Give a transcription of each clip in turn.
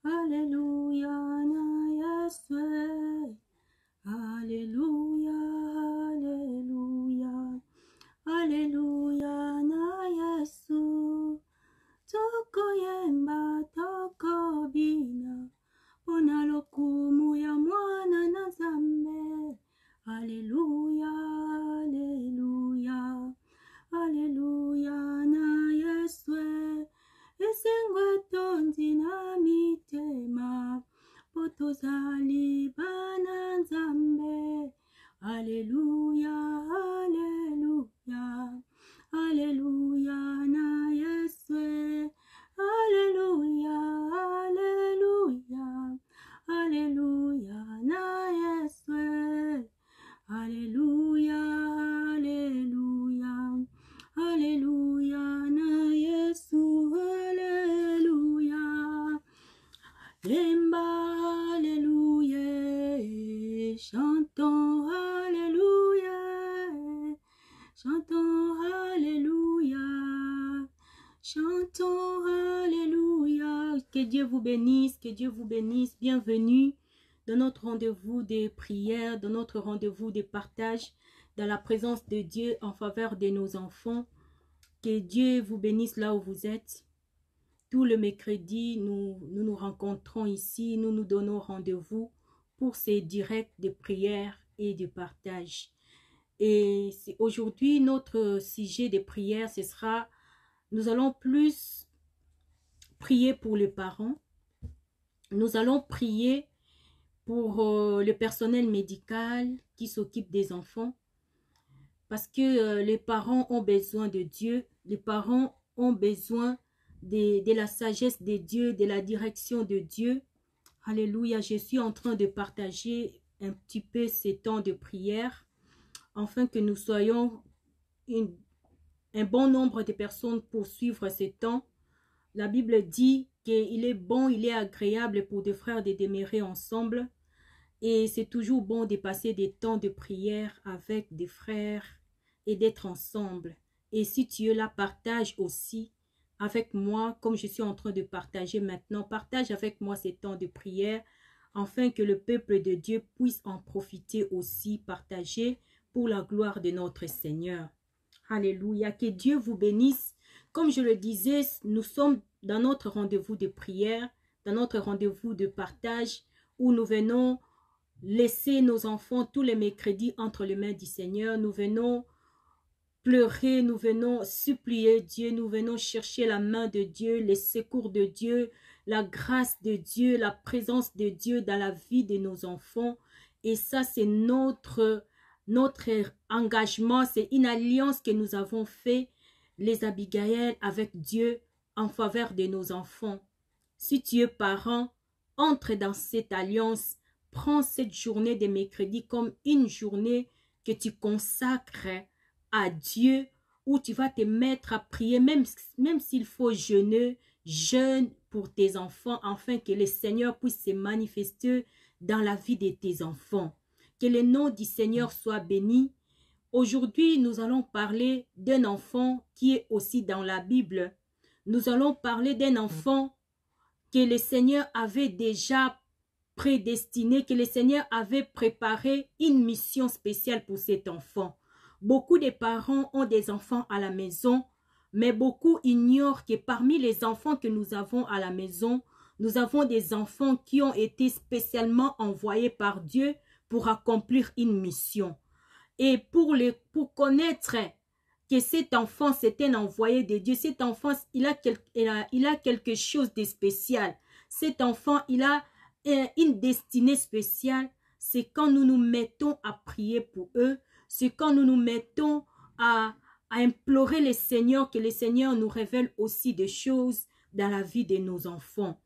Alléluia, na Yeswe. Alléluia, Alléluia. Alléluia, na Yesu. Tokoyemba, tokobina. Pona lokumu ya mwana na Nzambe. Alléluia, Alléluia. Alléluia, na Yeswe. Esengwe tondi na mitema. Potozali bana Nzambe. Alléluia, Alléluia. Alléluia, na Yeswe. Alléluia, Alléluia. Alléluia, na Yeswe. Alléluia, Alléluia. Alléluia, na Yesu. Alléluia. Lemba, Alléluia. Chantons, Alléluia. Chantons, Alléluia. Chantons, Alléluia. Que Dieu vous bénisse, que Dieu vous bénisse. Bienvenue dans notre rendez-vous de prière, dans notre rendez-vous de partage, dans la présence de Dieu en faveur de nos enfants. Que Dieu vous bénisse là où vous êtes. Tout le mercredi, nous rencontrons ici, nous nous donnons rendez-vous pour ces directs de prière et de partage. Et aujourd'hui, notre sujet de prière, ce sera, nous allons plus prier pour les parents. Nous allons prier pour le personnel médical qui s'occupe des enfants. Parce que les parents ont besoin de Dieu. Les parents ont besoin de la sagesse de Dieu, de la direction de Dieu. Alléluia, je suis en train de partager un petit peu ces temps de prière afin que nous soyons un bon nombre de personnes pour suivre ces temps. La Bible dit qu'il est bon, il est agréable pour des frères de demeurer ensemble. Et c'est toujours bon de passer des temps de prière avec des frères et d'être ensemble. Et si tu es là, partage aussi avec moi, comme je suis en train de partager maintenant, partage avec moi ces temps de prière, afin que le peuple de Dieu puisse en profiter aussi, partager pour la gloire de notre Seigneur. Alléluia, que Dieu vous bénisse. Comme je le disais, nous sommes dans notre rendez-vous de prière, dans notre rendez-vous de partage, où nous venons laisser nos enfants tous les mercredis entre les mains du Seigneur. Nous venons pleurer, nous venons supplier Dieu, nous venons chercher la main de Dieu, les secours de Dieu, la grâce de Dieu, la présence de Dieu dans la vie de nos enfants. Et ça, c'est notre engagement, c'est une alliance que nous avons fait, les Abigail, avec Dieu en faveur de nos enfants. Si tu es parent, entre dans cette alliance. Prends cette journée de mercredi comme une journée que tu consacres à Dieu, où tu vas te mettre à prier, même s'il faut jeûner, jeûne pour tes enfants, afin que le Seigneur puisse se manifester dans la vie de tes enfants. Que le nom du Seigneur soit béni. Aujourd'hui, nous allons parler d'un enfant qui est aussi dans la Bible. Nous allons parler d'un enfant que le Seigneur avait déjà prédestiné, que le Seigneur avait préparé une mission spéciale pour cet enfant. Beaucoup de parents ont des enfants à la maison, mais beaucoup ignorent que parmi les enfants que nous avons à la maison, nous avons des enfants qui ont été spécialement envoyés par Dieu pour accomplir une mission. Et pour connaître que cet enfant c'est un envoyé de Dieu, cet enfant il a quelque chose de spécial. Cet enfant il a une destinée spéciale. C'est quand nous nous mettons à prier pour eux, c'est quand nous nous mettons à implorer le Seigneur, que le Seigneur nous révèle aussi des choses dans la vie de nos enfants.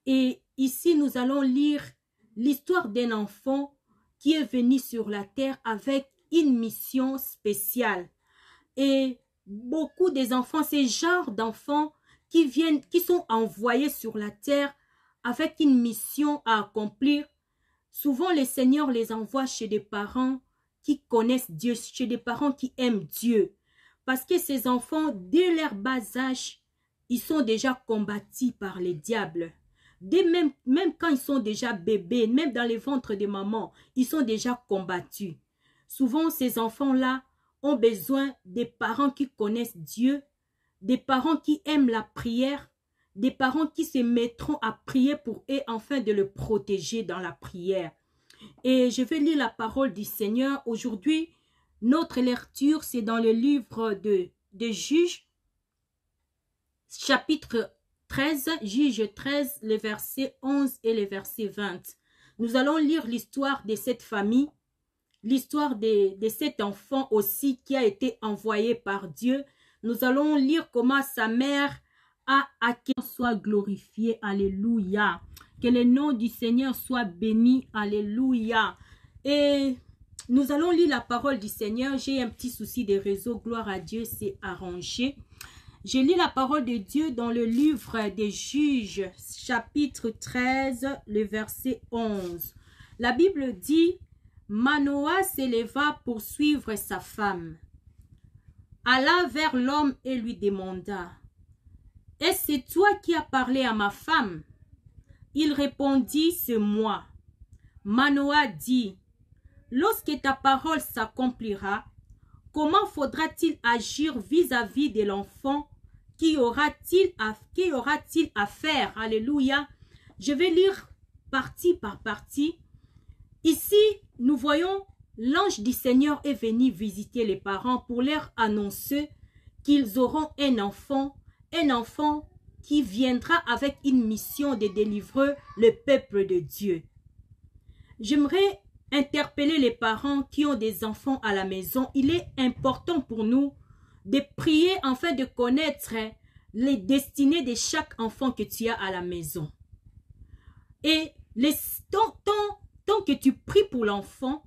Et ici nous allons lire l'histoire d'un enfant qui est venu sur la terre avec une mission spéciale. Et beaucoup des enfants, ces genres d'enfants qui sont envoyés sur la terre avec une mission à accomplir, souvent le Seigneur les envoie chez des parents qui connaissent Dieu, chez des parents qui aiment Dieu. Parce que ces enfants, dès leur bas âge, ils sont déjà combattus par les diables. Même quand ils sont déjà bébés, même dans les ventres de maman, ils sont déjà combattus. Souvent, ces enfants-là ont besoin des parents qui connaissent Dieu, des parents qui aiment la prière, des parents qui se mettront à prier pour eux afin de le protéger dans la prière. Et je vais lire la parole du Seigneur. Aujourd'hui, notre lecture, c'est dans le livre de Juges, chapitre 13, Juges 13, les versets 11 et les versets 20. Nous allons lire l'histoire de cette famille, l'histoire de cet enfant aussi qui a été envoyé par Dieu. Nous allons lire comment sa mère a qu'il soit glorifié. Alléluia. Que le nom du Seigneur soit béni. Alléluia. Et nous allons lire la parole du Seigneur. J'ai un petit souci de réseau. Gloire à Dieu, c'est arrangé. Je lis la parole de Dieu dans le livre des Juges, chapitre 13, le verset 11. La Bible dit, Manoah s'éleva pour suivre sa femme, alla vers l'homme et lui demanda, « Est-ce c'est toi qui as parlé à ma femme ?» Il répondit, « C'est moi. » Manoah dit, « Lorsque ta parole s'accomplira, comment faudra-t-il agir vis-à-vis de l'enfant? Qui aura-t-il à faire? » Alléluia. Je vais lire partie par partie. Ici, nous voyons l'ange du Seigneur est venu visiter les parents pour leur annoncer qu'ils auront un enfant qui viendra avec une mission de délivrer le peuple de Dieu. J'aimerais interpeller les parents qui ont des enfants à la maison. Il est important pour nous de prier afin de connaître les destinées de chaque enfant que tu as à la maison. Et tant que tu pries pour l'enfant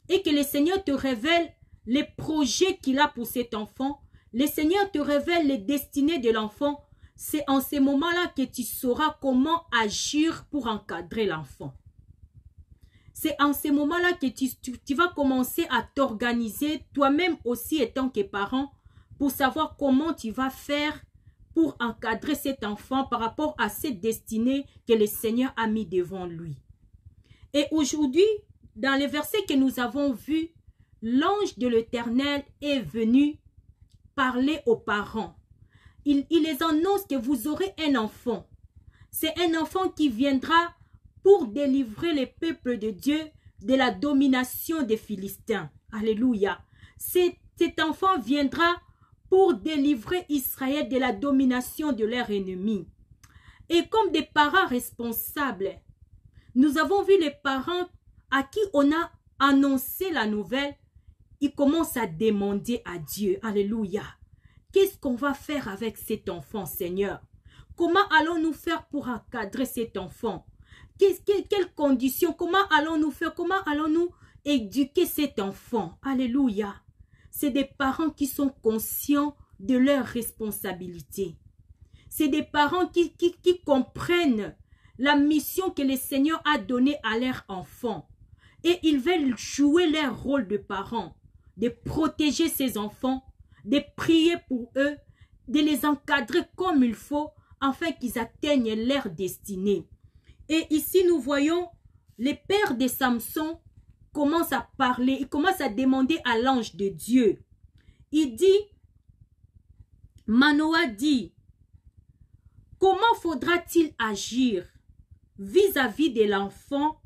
et que le Seigneur te révèle les projets qu'il a pour cet enfant, le Seigneur te révèle les destinées de l'enfant, c'est en ce moment-là que tu sauras comment agir pour encadrer l'enfant. C'est en ce moment-là que tu vas commencer à t'organiser toi-même aussi étant que parent pour savoir comment tu vas faire pour encadrer cet enfant par rapport à cette destinée que le Seigneur a mis devant lui. Et aujourd'hui, dans les versets que nous avons vus, l'ange de l'Éternel est venu parler aux parents. Il les annonce que vous aurez un enfant. C'est un enfant qui viendra pour délivrer le peuple de Dieu de la domination des Philistins. Alléluia. Cet enfant viendra pour délivrer Israël de la domination de leurs ennemis. Et comme des parents responsables, nous avons vu les parents à qui on a annoncé la nouvelle, ils commencent à demander à Dieu. Alléluia. Qu'est-ce qu'on va faire avec cet enfant, Seigneur? Comment allons-nous faire pour encadrer cet enfant? Quelles conditions? Comment allons-nous faire? Comment allons-nous éduquer cet enfant? Alléluia. C'est des parents qui sont conscients de leurs responsabilités. C'est des parents qui comprennent la mission que le Seigneur a donnée à leurs enfants. Et ils veulent jouer leur rôle de parents, de protéger ces enfants, de prier pour eux, de les encadrer comme il faut, afin qu'ils atteignent leur destinée. Et ici, nous voyons les pères de Samson commencent à parler, ils commencent à demander à l'ange de Dieu. Il dit, Manoah dit, comment faudra-t-il agir vis-à-vis de l'enfant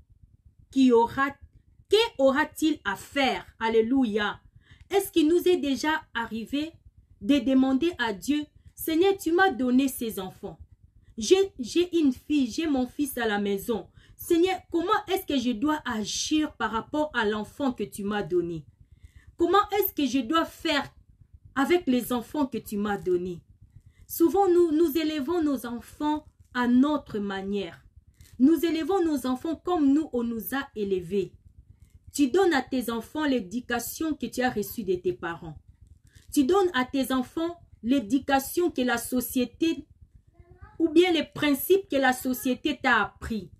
qu'aura-t-il à faire? Alléluia. Est-ce qu'il nous est déjà arrivé de demander à Dieu, Seigneur, tu m'as donné ces enfants. J'ai une fille, j'ai mon fils à la maison. Seigneur, comment est-ce que je dois agir par rapport à l'enfant que tu m'as donné? Comment est-ce que je dois faire avec les enfants que tu m'as donnés? Souvent, nous élevons nos enfants à notre manière. Nous élevons nos enfants comme nous, on nous a élevés. Tu donnes à tes enfants l'éducation que tu as reçue de tes parents. Tu donnes à tes enfants l'éducation que la société ou bien les principes que la société t'a appris.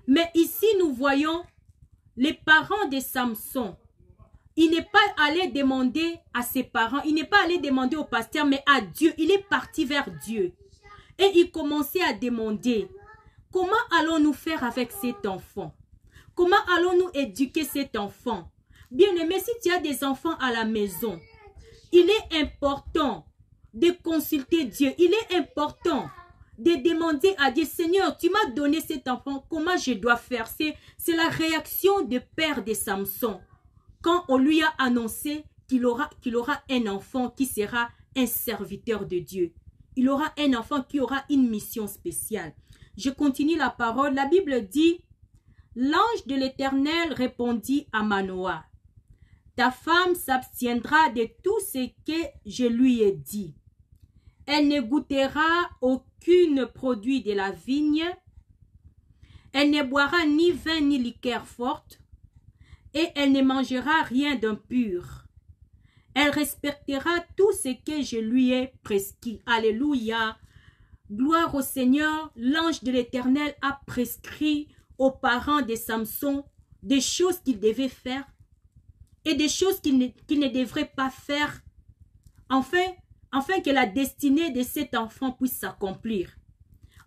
Mais ici, nous voyons les parents de Samson. Il n'est pas allé demander à ses parents, il n'est pas allé demander au pasteur, mais à Dieu. Il est parti vers Dieu. Et il commençait à demander, comment allons-nous faire avec cet enfant? Comment allons-nous éduquer cet enfant? Bien-aimé, si tu as des enfants à la maison, il est important de consulter Dieu. Il est important de demander à Dieu, Seigneur, tu m'as donné cet enfant, comment je dois faire? C'est la réaction du père de Samson quand on lui a annoncé qu'il aura un enfant qui sera un serviteur de Dieu. Il aura un enfant qui aura une mission spéciale. Je continue la parole. La Bible dit, l'ange de l'Éternel répondit à Manoah, ta femme s'abstiendra de tout ce que je lui ai dit. Elle ne goûtera aucun produit de la vigne. Elle ne boira ni vin ni liqueur forte. Et elle ne mangera rien d'impur. Elle respectera tout ce que je lui ai prescrit. Alléluia. Gloire au Seigneur. L'ange de l'Éternel a prescrit aux parents de Samson des choses qu'ils devaient faire et des choses qu'ils ne devraient pas faire, afin que la destinée de cet enfant puisse s'accomplir,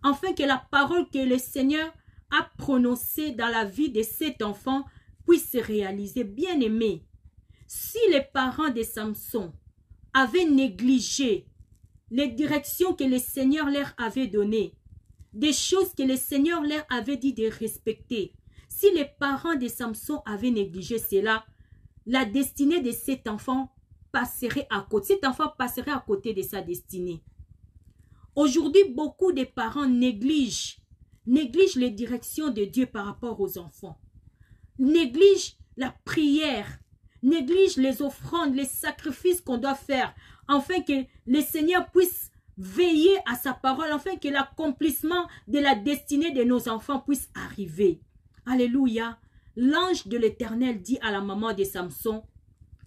afin que la parole que le Seigneur a prononcée dans la vie de cet enfant puisse se réaliser. Bien-aimé, si les parents de Samson avaient négligé les directions que le Seigneur leur avait données, des choses que le Seigneur leur avait dit de respecter, si les parents de Samson avaient négligé cela, la destinée de cet enfant passerait à côté. Cet enfant passerait à côté de sa destinée. Aujourd'hui, beaucoup de parents négligent les directions de Dieu par rapport aux enfants. Négligent la prière, négligent les offrandes, les sacrifices qu'on doit faire, afin que le Seigneur puisse veiller à sa parole, afin que l'accomplissement de la destinée de nos enfants puisse arriver. Alléluia. L'ange de l'Éternel dit à la maman de Samson,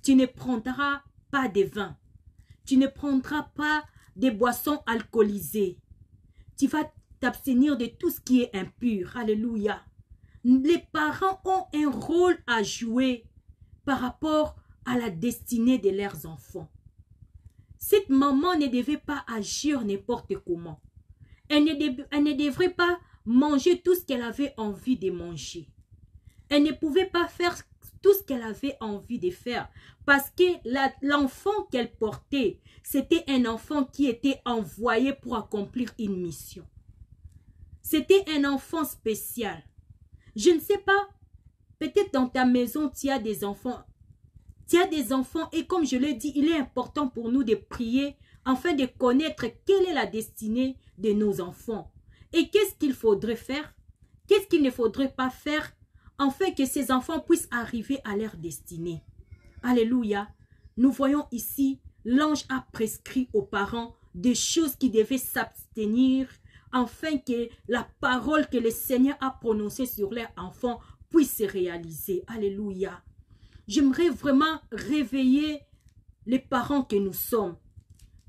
tu ne prendras pas de vin, tu ne prendras pas de boissons alcoolisées, tu vas t'abstenir de tout ce qui est impur. Alléluia. Les parents ont un rôle à jouer par rapport à la destinée de leurs enfants. Cette maman ne devait pas agir n'importe comment. Elle ne devrait pas manger tout ce qu'elle avait envie de manger. Elle ne pouvait pas faire tout ce qu'elle avait envie de faire parce que l'enfant qu'elle portait, c'était un enfant qui était envoyé pour accomplir une mission. C'était un enfant spécial. Je ne sais pas, peut-être dans ta maison, tu as des enfants. Tu as des enfants et comme je l'ai dit, il est important pour nous de prier afin de connaître quelle est la destinée de nos enfants. Et qu'est-ce qu'il faudrait faire? Qu'est-ce qu'il ne faudrait pas faire afin que ces enfants puissent arriver à leur destinée? Alléluia. Nous voyons ici, l'ange a prescrit aux parents des choses qui devaient s'abstenir afin que la parole que le Seigneur a prononcée sur leurs enfants puisse se réaliser. Alléluia. J'aimerais vraiment réveiller les parents que nous sommes.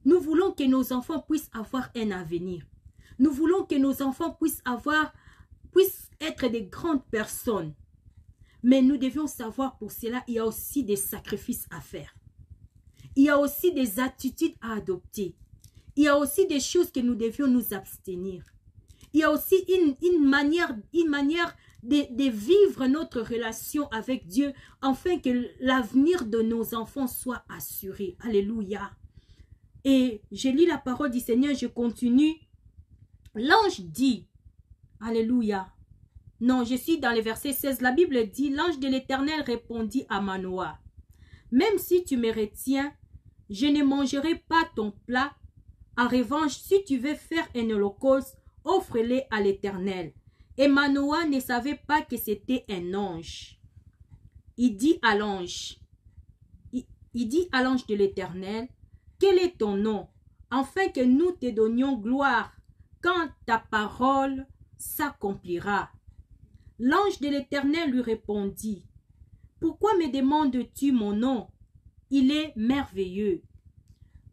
Nous voulons que nos enfants puissent avoir un avenir. Nous voulons que nos enfants puissent être des grandes personnes. Mais nous devions savoir pour cela, il y a aussi des sacrifices à faire. Il y a aussi des attitudes à adopter. Il y a aussi des choses que nous devions nous abstenir. Il y a aussi une manière de vivre notre relation avec Dieu afin que l'avenir de nos enfants soit assuré. Alléluia. Et je lis la parole du Seigneur, je continue. L'ange dit, alléluia. Non, je suis dans le verset 16. La Bible dit, l'ange de l'Éternel répondit à Manoah, même si tu me retiens, je ne mangerai pas ton plat. En revanche, si tu veux faire un holocauste, offre-le à l'Éternel. Et Manoah ne savait pas que c'était un ange. Il dit à l'ange de l'Éternel, quel est ton nom, afin que nous te donnions gloire quand ta parole s'accomplira. L'ange de l'Éternel lui répondit, pourquoi me demandes-tu mon nom? Il est merveilleux.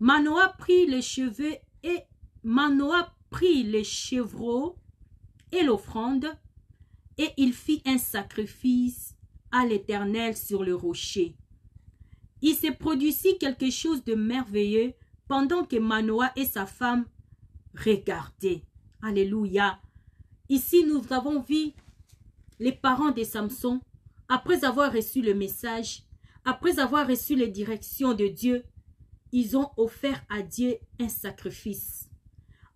Manoah prit les chevreaux et l'offrande, et il fit un sacrifice à l'Éternel sur le rocher. Il se produisit quelque chose de merveilleux pendant que Manoah et sa femme regardaient. Alléluia. Ici, nous avons vu les parents de Samson, après avoir reçu le message, après avoir reçu les directions de Dieu, ils ont offert à Dieu un sacrifice,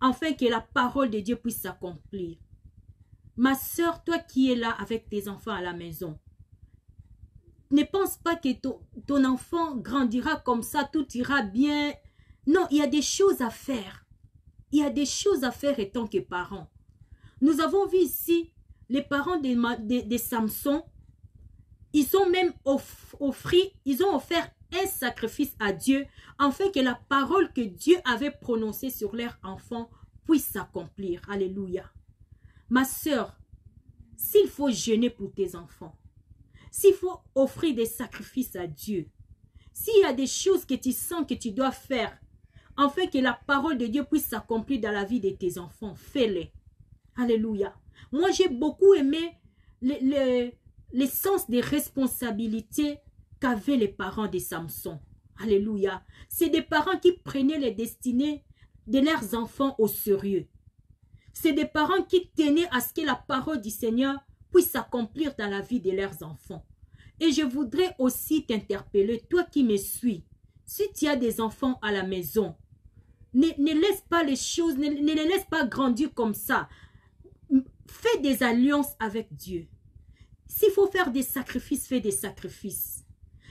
afin que la parole de Dieu puisse s'accomplir. Ma soeur, toi qui es là avec tes enfants à la maison, ne pense pas que ton enfant grandira comme ça, tout ira bien. Non, il y a des choses à faire. Il y a des choses à faire étant que parents. Nous avons vu ici les parents de Samson. Ils ont même offert un sacrifice à Dieu afin que la parole que Dieu avait prononcée sur leur enfant puisse s'accomplir. Alléluia. Ma soeur, s'il faut jeûner pour tes enfants, s'il faut offrir des sacrifices à Dieu, s'il y a des choses que tu sens que tu dois faire, afin que la parole de Dieu puisse s'accomplir dans la vie de tes enfants, fais-les. Alléluia. Moi, j'ai beaucoup aimé le sens des responsabilités qu'avaient les parents de Samson. Alléluia. C'est des parents qui prenaient les destinées de leurs enfants au sérieux. C'est des parents qui tenaient à ce que la parole du Seigneur puisse s'accomplir dans la vie de leurs enfants. Et je voudrais aussi t'interpeller, toi qui me suis, si tu as des enfants à la maison, ne laisse pas les choses, ne les laisse pas grandir comme ça. Fais des alliances avec Dieu. S'il faut faire des sacrifices, fais des sacrifices.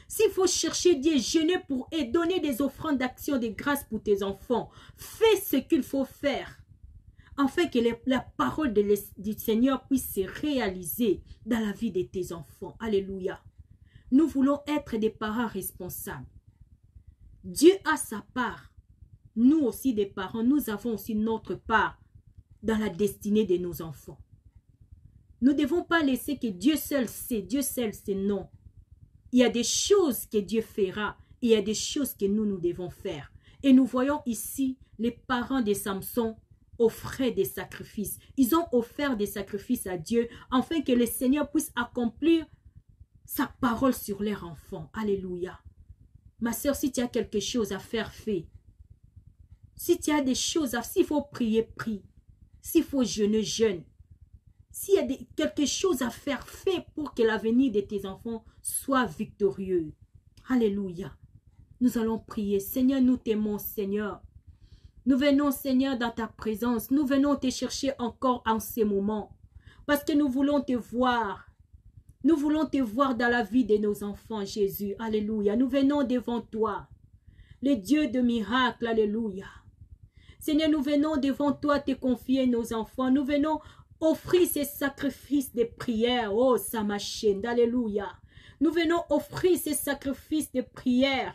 S'il faut chercher Dieu, jeûner pour et donner des offrandes d'action de grâce pour tes enfants, fais ce qu'il faut faire, afin que la parole du Seigneur puisse se réaliser dans la vie de tes enfants. Alléluia. Nous voulons être des parents responsables. Dieu a sa part. Nous aussi, des parents, nous avons aussi notre part dans la destinée de nos enfants. Nous ne devons pas laisser que Dieu seul sait, Dieu seul sait non. Il y a des choses que Dieu fera et il y a des choses que nous devons faire. Et nous voyons ici les parents de Samson offraient des sacrifices. Ils ont offert des sacrifices à Dieu afin que le Seigneur puisse accomplir sa parole sur leurs enfants. Alléluia. Ma soeur, si tu as quelque chose à faire, fais. Si tu as des choses à faire, s'il faut prier, prie. S'il faut jeûner, jeûne. S'il y a quelque chose à faire, fais pour que l'avenir de tes enfants soit victorieux. Alléluia. Nous allons prier. Seigneur, nous t'aimons, Seigneur. Nous venons, Seigneur, dans ta présence. Nous venons te chercher encore en ces moments. Parce que nous voulons te voir. Nous voulons te voir dans la vie de nos enfants, Jésus. Alléluia. Nous venons devant toi. Le Dieu de miracles. Alléluia. Seigneur, nous venons devant toi te confier nos enfants. Nous venons offrir ces sacrifices de prière. Oh, Samachend. Alléluia. Nous venons offrir ces sacrifices de prière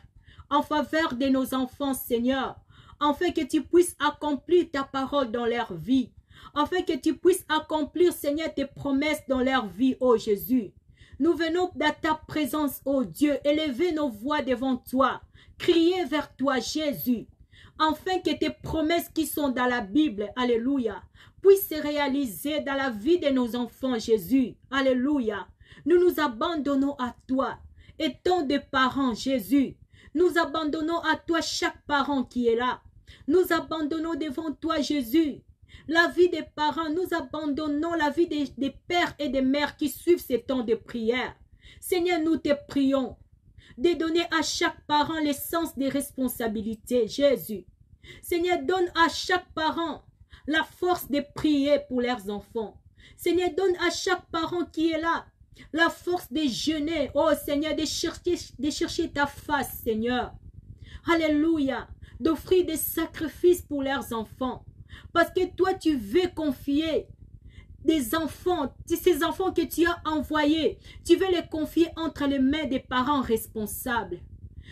en faveur de nos enfants, Seigneur, afin que tu puisses accomplir ta parole dans leur vie, afin que tu puisses accomplir, Seigneur, tes promesses dans leur vie, oh Jésus. Nous venons dans ta présence, oh Dieu, élever nos voix devant toi, crier vers toi, Jésus, afin que tes promesses qui sont dans la Bible, alléluia, puissent se réaliser dans la vie de nos enfants, Jésus, alléluia. Nous nous abandonnons à toi, étant des parents, Jésus. Nous abandonnons à toi chaque parent qui est là. Nous abandonnons devant toi, Jésus, la vie des parents. Nous abandonnons la vie des pères et des mères qui suivent ces temps de prière. Seigneur, nous te prions de donner à chaque parent le sens des responsabilités, Jésus. Seigneur, donne à chaque parent la force de prier pour leurs enfants. Seigneur, donne à chaque parent qui est là la force de jeûner, oh Seigneur, de chercher ta face, Seigneur. Alléluia. D'offrir des sacrifices pour leurs enfants. Parce que toi, tu veux confier des enfants, ces enfants que tu as envoyés, tu veux les confier entre les mains des parents responsables.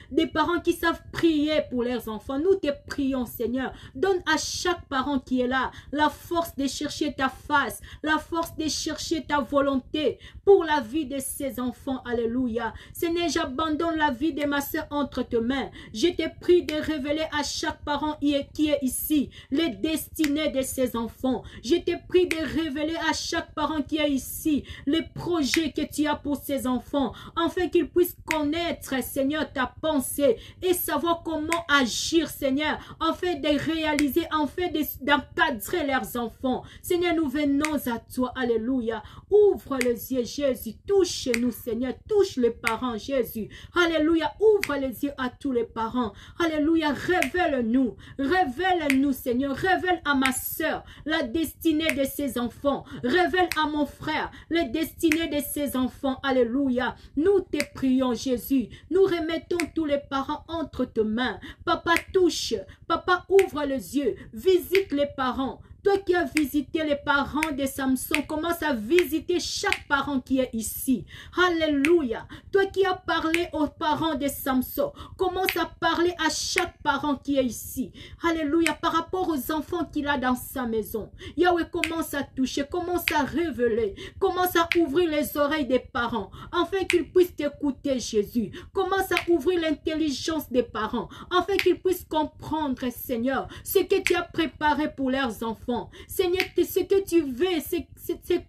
Des parents qui savent prier pour leurs enfants. Nous te prions, Seigneur. Donne à chaque parent qui est là la force de chercher ta face, la force de chercher ta volonté pour la vie de ses enfants. Alléluia. Seigneur, j'abandonne la vie de ma soeur entre tes mains. Je te prie de révéler à chaque parent qui est ici les destinées de ses enfants. Je te prie de révéler à chaque parent qui est ici les projets que tu as pour ses enfants, afin qu'ils puissent connaître, Seigneur, ta parole pensées et savoir comment agir, Seigneur, afin de réaliser, afin d'encadrer leurs enfants. Seigneur, nous venons à toi. Alléluia. Ouvre les yeux, Jésus. Touche-nous, Seigneur. Touche les parents, Jésus. Alléluia. Ouvre les yeux à tous les parents. Alléluia. Révèle-nous. Révèle-nous, Seigneur. Révèle à ma soeur la destinée de ses enfants. Révèle à mon frère la destinée de ses enfants. Alléluia. Nous te prions, Jésus. Nous remettons tous les parents entre tes mains. Papa, touche. Papa, ouvre les yeux. Visite les parents. Toi qui as visité les parents de Samson, commence à visiter chaque parent qui est ici. Alléluia. Toi qui as parlé aux parents de Samson, commence à parler à chaque parent qui est ici. Alléluia. Par rapport aux enfants qu'il a dans sa maison. Yahweh, commence à toucher, commence à révéler, commence à ouvrir les oreilles des parents, afin qu'ils puissent t'écouter, Jésus. Commence à ouvrir l'intelligence des parents, afin qu'ils puissent comprendre, Seigneur, ce que tu as préparé pour leurs enfants. Seigneur, ce que tu veux, c'est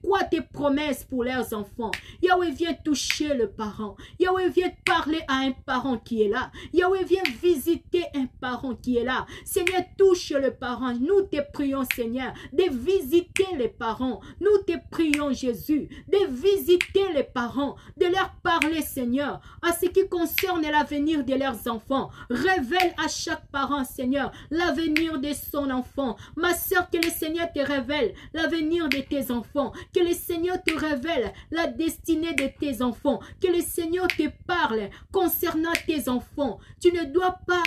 quoi tes promesses pour leurs enfants? Yahweh, viens toucher le parent. Yahweh, viens parler à un parent qui est là. Yahweh, viens visiter un parent qui est là. Seigneur, touche le parent. Nous te prions, Seigneur, de visiter les parents. Nous te prions, Jésus, de visiter les parents, de leur parler, Seigneur, à ce qui concerne l'avenir de leurs enfants. Révèle à chaque parent, Seigneur, l'avenir de son enfant. Ma soeur, que le Seigneur te révèle l'avenir de tes enfants. Que le Seigneur te révèle la destinée de tes enfants. Que le Seigneur te parle concernant tes enfants. Tu ne dois pas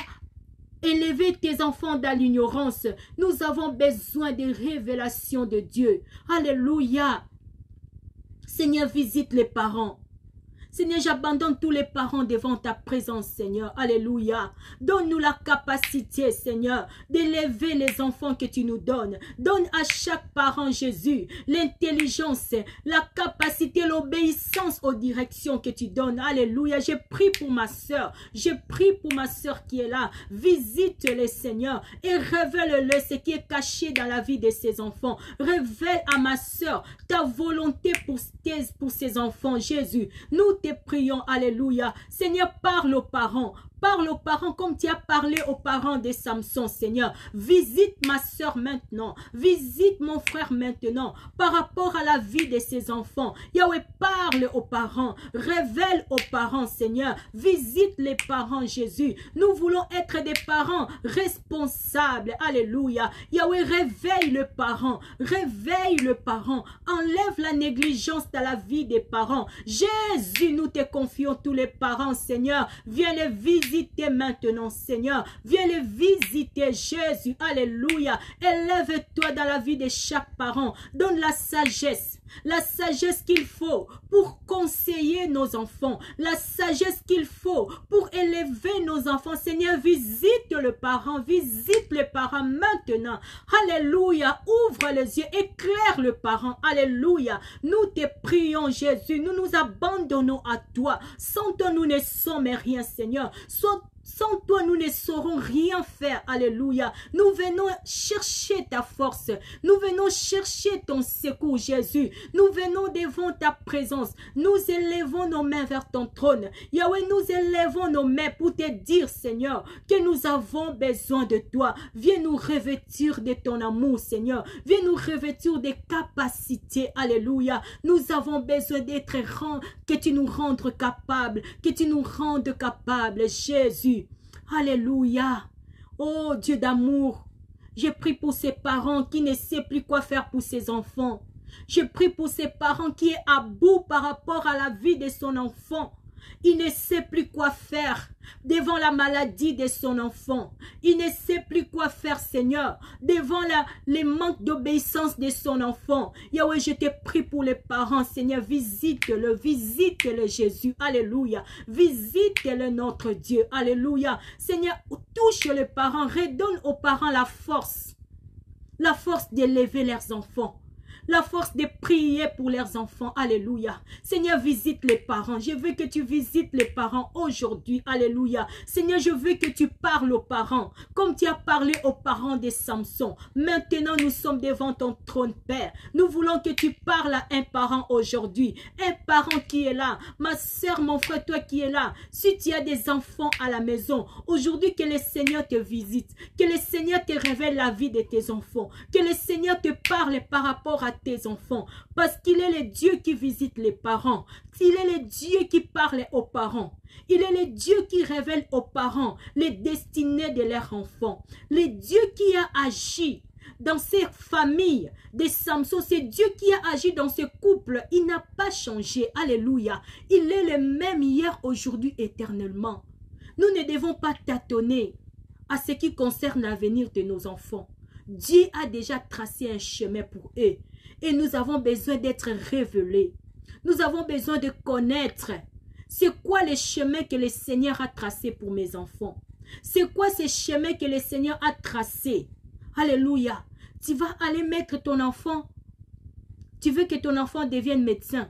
élever tes enfants dans l'ignorance. Nous avons besoin de révélations de Dieu. Alléluia. Seigneur, visite les parents. Seigneur, j'abandonne tous les parents devant ta présence, Seigneur. Alléluia. Donne-nous la capacité, Seigneur, d'élever les enfants que tu nous donnes. Donne à chaque parent, Jésus, l'intelligence, la capacité, l'obéissance aux directions que tu donnes. Alléluia. Je prie pour ma soeur. Je prie pour ma soeur qui est là. Visite-les, Seigneur, et révèle-le ce qui est caché dans la vie de ses enfants. Révèle à ma soeur ta volonté pour ses enfants, Jésus. Nous te prions, alléluia. Seigneur, parle aux parents. Parle aux parents comme tu as parlé aux parents de Samson, Seigneur. Visite ma soeur maintenant. Visite mon frère maintenant. Par rapport à la vie de ses enfants. Yahweh, parle aux parents. Révèle aux parents, Seigneur. Visite les parents, Jésus. Nous voulons être des parents responsables. Alléluia. Yahweh, réveille le parent. Réveille le parent. Enlève la négligence dans la vie des parents. Jésus, nous te confions tous les parents, Seigneur. Viens les visiter maintenant, Seigneur. Viens les visiter, Jésus. Alléluia. Élève-toi dans la vie de chaque parent. Donne la sagesse qu'il faut pour conseiller nos enfants. La sagesse qu'il faut pour élever nos enfants. Seigneur, visite le parent. Visite le parent maintenant. Alléluia. Ouvre les yeux. Éclaire le parent. Alléluia. Nous te prions, Jésus. Nous nous abandonnons à toi. Sans toi, nous ne sommes rien, Seigneur. Sans toi, nous ne saurons rien faire. Alléluia. Nous venons chercher ta force. Nous venons chercher ton secours, Jésus. Nous venons devant ta présence. Nous élevons nos mains vers ton trône. Yahweh, nous élevons nos mains pour te dire, Seigneur, que nous avons besoin de toi. Viens nous revêtir de ton amour, Seigneur. Viens nous revêtir des capacités. Alléluia. Nous avons besoin d'être que tu nous rendes capables. Que tu nous rendes capables, Jésus. Alléluia. Oh Dieu d'amour, je prie pour ces parents qui ne savent plus quoi faire pour ses enfants. Je prie pour ces parents qui est à bout par rapport à la vie de son enfant. Il ne sait plus quoi faire devant la maladie de son enfant. Il ne sait plus quoi faire, Seigneur, devant les manques d'obéissance de son enfant. Yahweh, je te prie pour les parents, Seigneur. Visite-le, Jésus. Alléluia. Visite-le, notre Dieu. Alléluia. Seigneur, touche les parents. Redonne aux parents la force d'élever leurs enfants. la force de prier pour leurs enfants. Alléluia. Seigneur, visite les parents. Je veux que tu visites les parents aujourd'hui. Alléluia. Seigneur, je veux que tu parles aux parents comme tu as parlé aux parents de Samson. Maintenant, nous sommes devant ton trône, Père. Nous voulons que tu parles à un parent aujourd'hui. Un parent qui est là. Ma soeur, mon frère, toi qui es là. Si tu as des enfants à la maison, aujourd'hui que le Seigneur te visite. Que le Seigneur te révèle la vie de tes enfants. Que le Seigneur te parle par rapport à tes enfants. Parce qu'il est le Dieu qui visite les parents. Il est le Dieu qui parle aux parents. Il est le Dieu qui révèle aux parents les destinées de leurs enfants. Le Dieu qui a agi dans ces familles de Samson, c'est Dieu qui a agi dans ce couple. Il n'a pas changé. Alléluia. Il est le même hier, aujourd'hui, éternellement. Nous ne devons pas tâtonner à ce qui concerne l'avenir de nos enfants. Dieu a déjà tracé un chemin pour eux. Et nous avons besoin d'être révélés. Nous avons besoin de connaître c'est quoi le chemin que le Seigneur a tracé pour mes enfants. C'est quoi ce chemin que le Seigneur a tracé. Alléluia. Tu vas aller mettre ton enfant. Tu veux que ton enfant devienne médecin.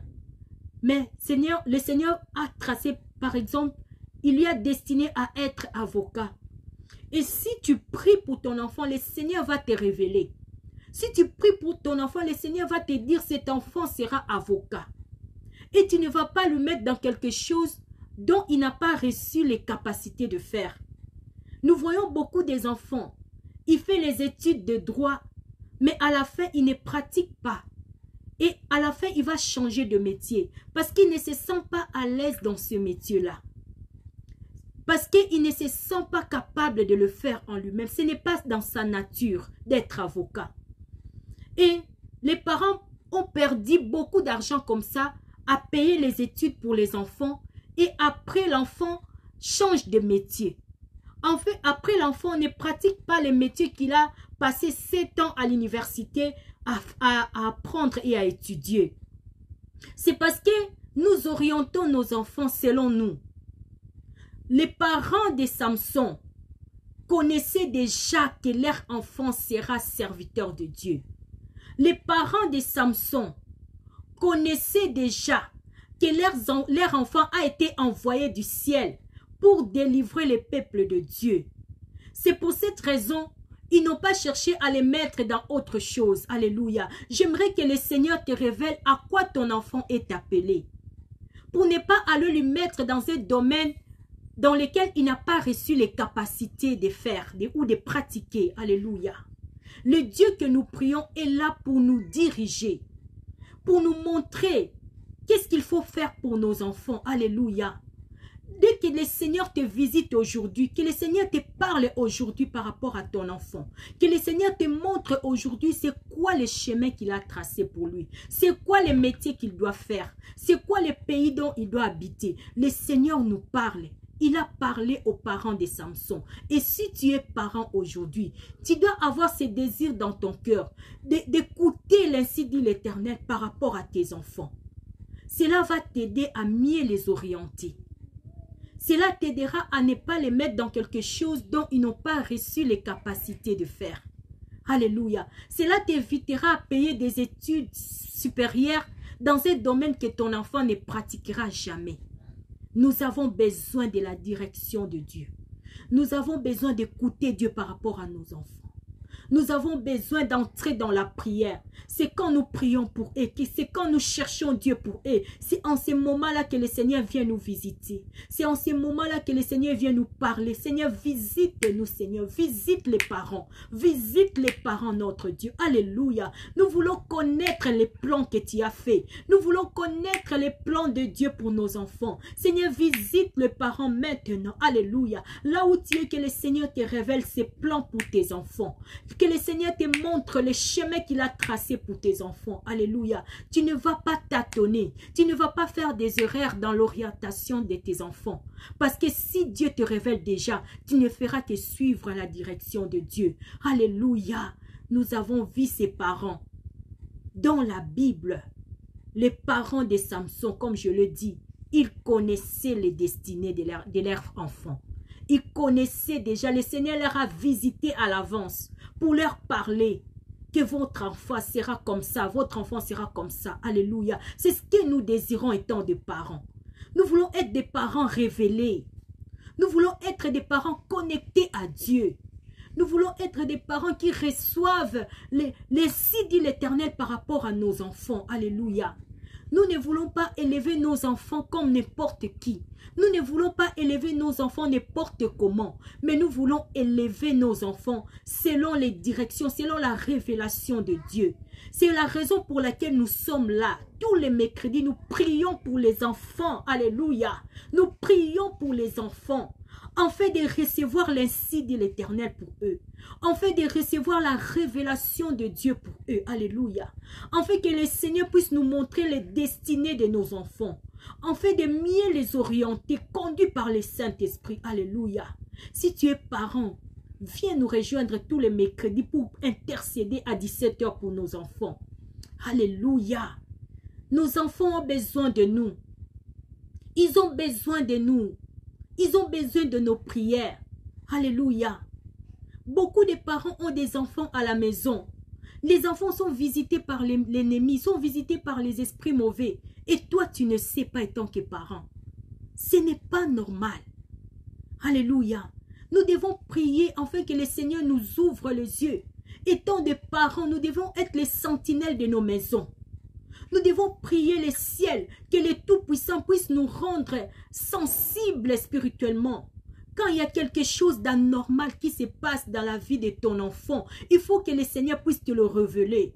Mais Seigneur, le Seigneur a tracé, par exemple, il lui a destiné à être avocat. Et si tu pries pour ton enfant, le Seigneur va te révéler. Si tu pries pour ton enfant, le Seigneur va te dire cet enfant sera avocat. Et tu ne vas pas le mettre dans quelque chose dont il n'a pas reçu les capacités de faire. Nous voyons beaucoup des enfants. Il fait les études de droit, mais à la fin, il ne pratique pas. Et à la fin, il va changer de métier parce qu'il ne se sent pas à l'aise dans ce métier-là. Parce qu'il ne se sent pas capable de le faire en lui-même. Ce n'est pas dans sa nature d'être avocat. Et les parents ont perdu beaucoup d'argent comme ça à payer les études pour les enfants. Et après, l'enfant change de métier. En fait, après, l'enfant ne pratique pas les métiers qu'il a passé 7 ans à l'université à apprendre et à étudier. C'est parce que nous orientons nos enfants selon nous. Les parents de Samson connaissaient déjà que leur enfant sera serviteur de Dieu. Les parents de Samson connaissaient déjà que leur enfant a été envoyé du ciel pour délivrer le peuple de Dieu. C'est pour cette raison, ils n'ont pas cherché à les mettre dans autre chose. Alléluia. J'aimerais que le Seigneur te révèle à quoi ton enfant est appelé. Pour ne pas aller lui mettre dans un domaine dans lequel il n'a pas reçu les capacités de faire ou de pratiquer. Alléluia. Le Dieu que nous prions est là pour nous diriger, pour nous montrer qu'est-ce qu'il faut faire pour nos enfants. Alléluia. Dès que le Seigneur te visite aujourd'hui, que le Seigneur te parle aujourd'hui par rapport à ton enfant, que le Seigneur te montre aujourd'hui c'est quoi le chemin qu'il a tracé pour lui, c'est quoi le métier qu'il doit faire, c'est quoi le pays dont il doit habiter. Le Seigneur nous parle. Il a parlé aux parents de Samson. Et si tu es parent aujourd'hui, tu dois avoir ce désir dans ton cœur d'écouter l'ainsi dit l'Éternel par rapport à tes enfants. Cela va t'aider à mieux les orienter. Cela t'aidera à ne pas les mettre dans quelque chose dont ils n'ont pas reçu les capacités de faire. Alléluia. Cela t'évitera à payer des études supérieures dans un domaine que ton enfant ne pratiquera jamais. Nous avons besoin de la direction de Dieu. Nous avons besoin d'écouter Dieu par rapport à nos enfants. Nous avons besoin d'entrer dans la prière. C'est quand nous prions pour eux, c'est quand nous cherchons Dieu pour eux. C'est en ces moments-là que le Seigneur vient nous visiter. C'est en ces moments-là que le Seigneur vient nous parler. Seigneur, visite-nous, Seigneur. Visite les parents. Visite les parents, notre Dieu. Alléluia. Nous voulons connaître les plans que tu as faits. Nous voulons connaître les plans de Dieu pour nos enfants. Seigneur, visite les parents maintenant. Alléluia. Là où tu es, que le Seigneur te révèle ses plans pour tes enfants. Que le Seigneur te montre le chemin qu'il a tracé pour tes enfants. Alléluia. Tu ne vas pas tâtonner. Tu ne vas pas faire des erreurs dans l'orientation de tes enfants. Parce que si Dieu te révèle déjà, tu ne feras que suivre la direction de Dieu. Alléluia. Nous avons vu ces parents dans la Bible. Les parents de Samson, comme je le dis, ils connaissaient les destinées de leurs enfants. Ils connaissaient déjà, le Seigneur leur a visité à l'avance pour leur parler que votre enfant sera comme ça, votre enfant sera comme ça. Alléluia. C'est ce que nous désirons étant des parents. Nous voulons être des parents révélés. Nous voulons être des parents connectés à Dieu. Nous voulons être des parents qui reçoivent les si dit l'Éternel par rapport à nos enfants. Alléluia. Nous ne voulons pas élever nos enfants comme n'importe qui. Nous ne voulons pas élever nos enfants n'importe comment. Mais nous voulons élever nos enfants selon les directions, selon la révélation de Dieu. C'est la raison pour laquelle nous sommes là. Tous les mercredis, nous prions pour les enfants. Alléluia. Nous prions pour les enfants. En fait de recevoir l'ainsi de l'Éternel pour eux. En fait de recevoir la révélation de Dieu pour eux. Alléluia. En fait que le Seigneur puisse nous montrer les destinées de nos enfants. En fait de mieux les orienter, conduits par le Saint-Esprit. Alléluia. Si tu es parent, viens nous rejoindre tous les mercredis pour intercéder à 17 h pour nos enfants. Alléluia. Nos enfants ont besoin de nous. Ils ont besoin de nous. Ils ont besoin de nos prières. Alléluia. Beaucoup de parents ont des enfants à la maison. Les enfants sont visités par l'ennemi, sont visités par les esprits mauvais. Et toi, tu ne sais pas étant que parent. Ce n'est pas normal. Alléluia. Nous devons prier afin que le Seigneur nous ouvre les yeux. Étant des parents, nous devons être les sentinelles de nos maisons. Nous devons prier le ciel, que le Tout-Puissant puisse nous rendre sensibles spirituellement. Quand il y a quelque chose d'anormal qui se passe dans la vie de ton enfant, il faut que le Seigneur puisse te le révéler.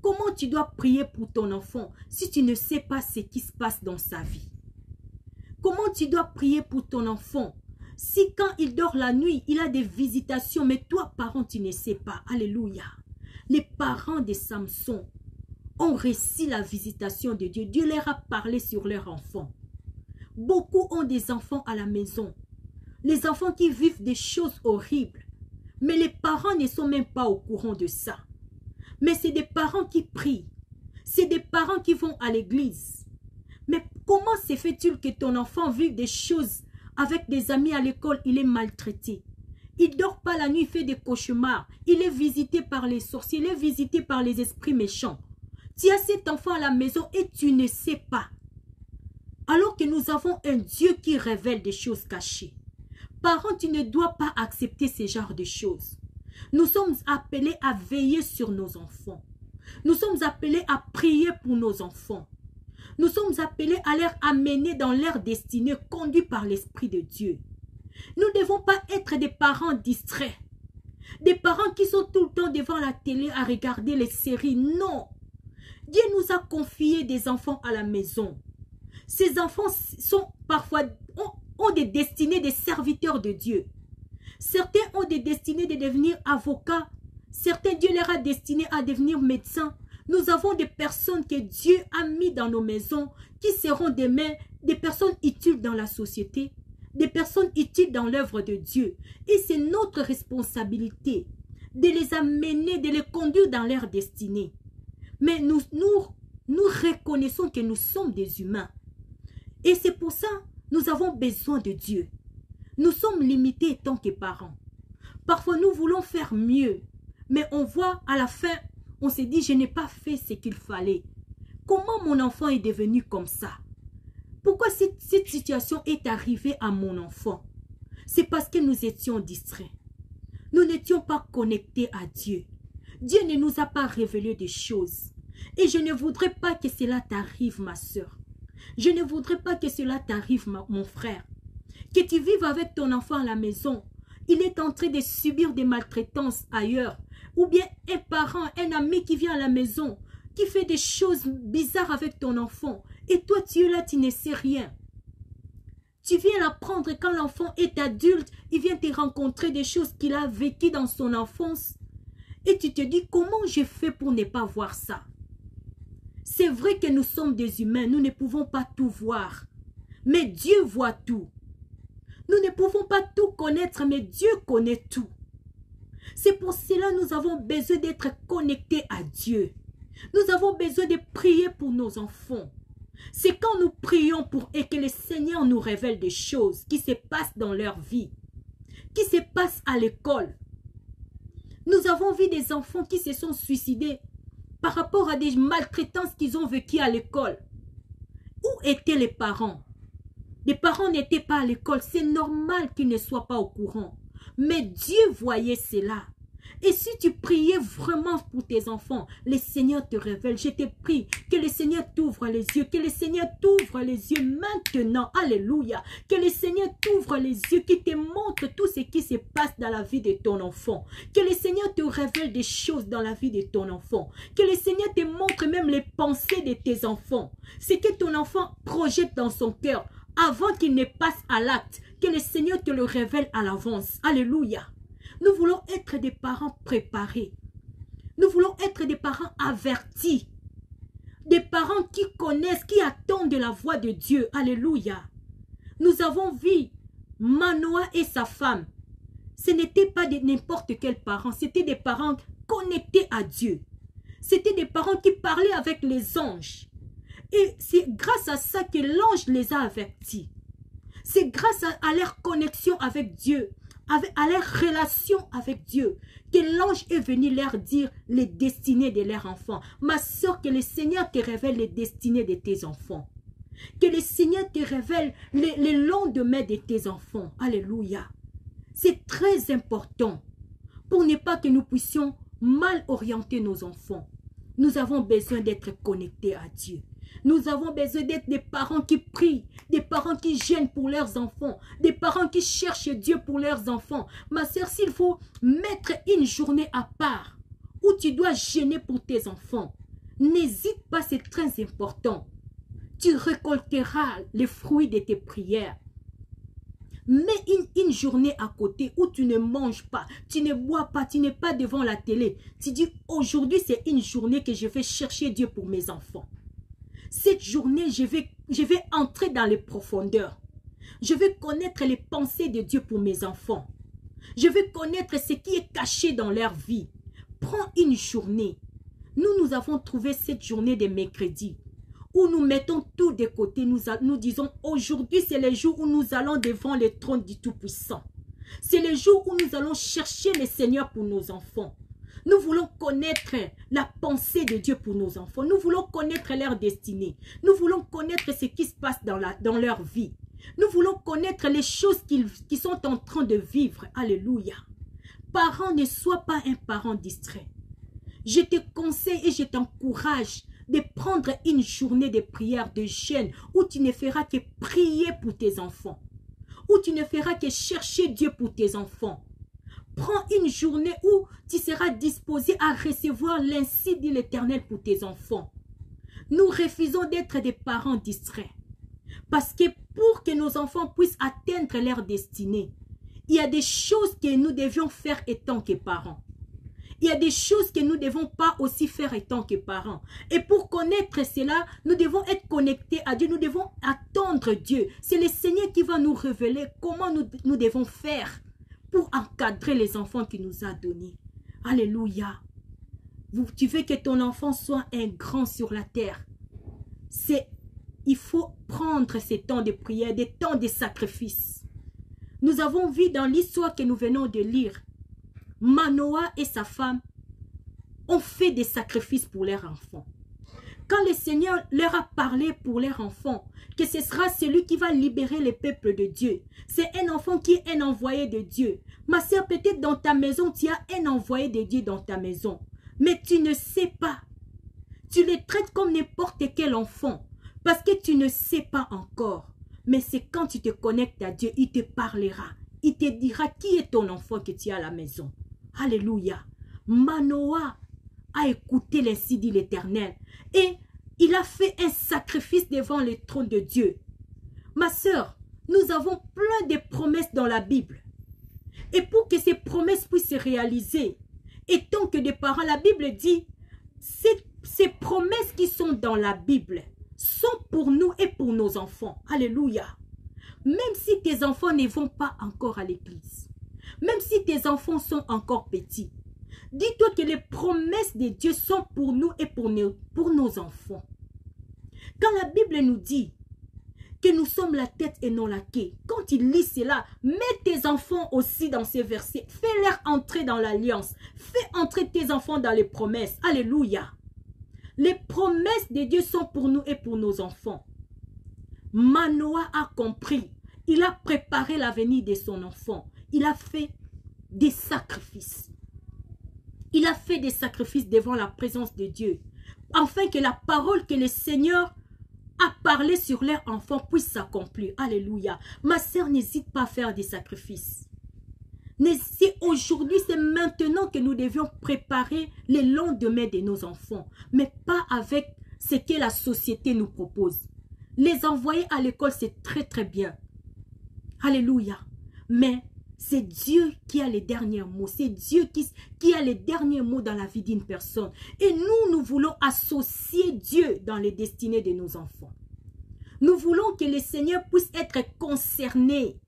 Comment tu dois prier pour ton enfant si tu ne sais pas ce qui se passe dans sa vie? Comment tu dois prier pour ton enfant si quand il dort la nuit, il a des visitations, mais toi, parent, tu ne sais pas? Alléluia. Les parents de Samson ont reçu la visitation de Dieu. Dieu leur a parlé sur leur enfant. Beaucoup ont des enfants à la maison. Les enfants qui vivent des choses horribles. Mais les parents ne sont même pas au courant de ça. Mais c'est des parents qui prient. C'est des parents qui vont à l'église. Mais comment se fait-il que ton enfant vive des choses avec des amis à l'école, il est maltraité? Il ne dort pas la nuit, il fait des cauchemars. Il est visité par les sorciers, il est visité par les esprits méchants. Tu as cet enfant à la maison et tu ne sais pas. Alors que nous avons un Dieu qui révèle des choses cachées. Parents, tu ne dois pas accepter ce genre de choses. Nous sommes appelés à veiller sur nos enfants. Nous sommes appelés à prier pour nos enfants. Nous sommes appelés à les amener dans leur destinée, conduits par l'Esprit de Dieu. Nous ne devons pas être des parents distraits. Des parents qui sont tout le temps devant la télé à regarder les séries. Non. Dieu nous a confié des enfants à la maison. Ces enfants sont parfois ont des destinées de serviteurs de Dieu. Certains ont des destinées de devenir avocats. Certains, Dieu leur a destiné à devenir médecins. Nous avons des personnes que Dieu a mis dans nos maisons qui seront demain des personnes utiles dans la société, des personnes utiles dans l'œuvre de Dieu. Et c'est notre responsabilité de les amener, de les conduire dans leur destinée. Mais nous reconnaissons que nous sommes des humains. Et c'est pour ça que nous avons besoin de Dieu. Nous sommes limités en tant que parents. Parfois, nous voulons faire mieux. Mais on voit à la fin, on se dit, je n'ai pas fait ce qu'il fallait. Comment mon enfant est devenu comme ça? Pourquoi cette situation est arrivée à mon enfant? C'est parce que nous étions distraits. Nous n'étions pas connectés à Dieu. Dieu ne nous a pas révélé des choses. Et je ne voudrais pas que cela t'arrive, ma soeur. Je ne voudrais pas que cela t'arrive, mon frère. Que tu vives avec ton enfant à la maison. Il est en train de subir des maltraitances ailleurs. Ou bien un parent, un ami qui vient à la maison, qui fait des choses bizarres avec ton enfant. Et toi, tu es là, tu ne sais rien. Tu viens l'apprendre quand l'enfant est adulte. Il vient te rencontrer des choses qu'il a vécues dans son enfance. Et tu te dis, comment j'ai fait pour ne pas voir ça? C'est vrai que nous sommes des humains, nous ne pouvons pas tout voir. Mais Dieu voit tout. Nous ne pouvons pas tout connaître, mais Dieu connaît tout. C'est pour cela que nous avons besoin d'être connectés à Dieu. Nous avons besoin de prier pour nos enfants. C'est quand nous prions pour eux que le Seigneur nous révèle des choses qui se passent dans leur vie, qui se passent à l'école. Nous avons vu des enfants qui se sont suicidés par rapport à des maltraitances qu'ils ont vécues à l'école. Où étaient les parents? Les parents n'étaient pas à l'école. C'est normal qu'ils ne soient pas au courant. Mais Dieu voyait cela. Et si tu priais vraiment pour tes enfants, le Seigneur te révèle. Je te prie que le Seigneur t'ouvre les yeux, que le Seigneur t'ouvre les yeux maintenant. Alléluia. Que le Seigneur t'ouvre les yeux, qu'il te montre tout ce qui se passe dans la vie de ton enfant. Que le Seigneur te révèle des choses dans la vie de ton enfant. Que le Seigneur te montre même les pensées de tes enfants. Ce que ton enfant projette dans son cœur avant qu'il ne passe à l'acte. Que le Seigneur te le révèle à l'avance. Alléluia. Nous voulons être des parents préparés. Nous voulons être des parents avertis. Des parents qui connaissent, qui attendent la voix de Dieu. Alléluia. Nous avons vu Manoah et sa femme. Ce n'était pas n'importe quel parent. C'était des parents connectés à Dieu. C'était des parents qui parlaient avec les anges. Et c'est grâce à ça que l'ange les a avertis. C'est grâce à leur connexion avec Dieu, à leur relation avec Dieu, que l'ange est venu leur dire les destinées de leurs enfants. Ma soeur, que le Seigneur te révèle les destinées de tes enfants. Que le Seigneur te révèle les lendemains de tes enfants. Alléluia. C'est très important pour ne pas que nous puissions mal orienter nos enfants. Nous avons besoin d'être connectés à Dieu. Nous avons besoin d'être des parents qui prient, des parents qui gênent pour leurs enfants, des parents qui cherchent Dieu pour leurs enfants. Ma sœur, s'il faut mettre une journée à part où tu dois gêner pour tes enfants, n'hésite pas, c'est très important. Tu récolteras les fruits de tes prières. Mets une journée à côté où tu ne manges pas, tu ne bois pas, tu n'es pas devant la télé. Tu dis, aujourd'hui c'est une journée que je vais chercher Dieu pour mes enfants. Cette journée, je vais entrer dans les profondeurs. Je vais connaître les pensées de Dieu pour mes enfants. Je vais connaître ce qui est caché dans leur vie. Prends une journée. Nous avons trouvé cette journée de mercredi où nous mettons tout de côté. Nous disons, aujourd'hui, c'est le jour où nous allons devant le trône du Tout-Puissant. C'est le jour où nous allons chercher le Seigneur pour nos enfants. Nous voulons connaître la pensée de Dieu pour nos enfants. Nous voulons connaître leur destinée. Nous voulons connaître ce qui se passe dans leur vie. Nous voulons connaître les choses qu'ils sont en train de vivre. Alléluia. Parents, ne sois pas un parent distrait. Je te conseille et je t'encourage de prendre une journée de prière, de jeûne, où tu ne feras que prier pour tes enfants. Où tu ne feras que chercher Dieu pour tes enfants. Prends une journée où tu seras disposé à recevoir l'ainsi dit l'Éternel pour tes enfants. Nous refusons d'être des parents distraits. Parce que pour que nos enfants puissent atteindre leur destinée, il y a des choses que nous devions faire étant que parents. Il y a des choses que nous ne devons pas aussi faire étant que parents. Et pour connaître cela, nous devons être connectés à Dieu. Nous devons attendre Dieu. C'est le Seigneur qui va nous révéler comment nous devons faire pour encadrer les enfants qu'il nous a donnés. Alléluia. Tu veux que ton enfant soit un grand sur la terre. Il faut prendre ces temps de prière, des temps de sacrifice. Nous avons vu dans l'histoire que nous venons de lire, Manoah et sa femme ont fait des sacrifices pour leurs enfants. Quand le Seigneur leur a parlé pour leurs enfants, que ce sera celui qui va libérer le peuple de Dieu. C'est un enfant qui est un envoyé de Dieu. Ma soeur, peut-être dans ta maison, tu as un envoyé de Dieu dans ta maison. Mais tu ne sais pas. Tu le traites comme n'importe quel enfant. Parce que tu ne sais pas encore. Mais c'est quand tu te connectes à Dieu, il te parlera. Il te dira qui est ton enfant que tu as à la maison. Alléluia. Manoah a écouté l'ainsi dit l'Éternel. Et il a fait un sacrifice devant le trône de Dieu. Ma sœur, nous avons plein de promesses dans la Bible. Et pour que ces promesses puissent se réaliser, et tant que des parents, la Bible dit, ces promesses qui sont dans la Bible sont pour nous et pour nos enfants. Alléluia. Même si tes enfants ne vont pas encore à l'église, même si tes enfants sont encore petits, dis-toi que les promesses de Dieu sont pour nous et pour nos enfants. Quand la Bible nous dit que nous sommes la tête et non la queue. Quand il lit cela, mets tes enfants aussi dans ces versets. Fais-les entrer dans l'alliance. Fais entrer tes enfants dans les promesses. Alléluia. Les promesses de Dieu sont pour nous et pour nos enfants. Manoah a compris. Il a préparé l'avenir de son enfant. Il a fait des sacrifices. Il a fait des sacrifices devant la présence de Dieu. Afin que la parole que le Seigneur a parlé sur leur enfant puisse s'accomplir. Alléluia. Ma sœur, n'hésite pas à faire des sacrifices. Aujourd'hui, c'est maintenant que nous devions préparer les lendemains de nos enfants. Mais pas avec ce que la société nous propose. Les envoyer à l'école, c'est très très bien. Alléluia. Mais c'est Dieu qui a les derniers mots. C'est Dieu qui a les derniers mots dans la vie d'une personne. Et nous voulons associer Dieu dans les destinées de nos enfants. Nous voulons que le Seigneur puisse être concerné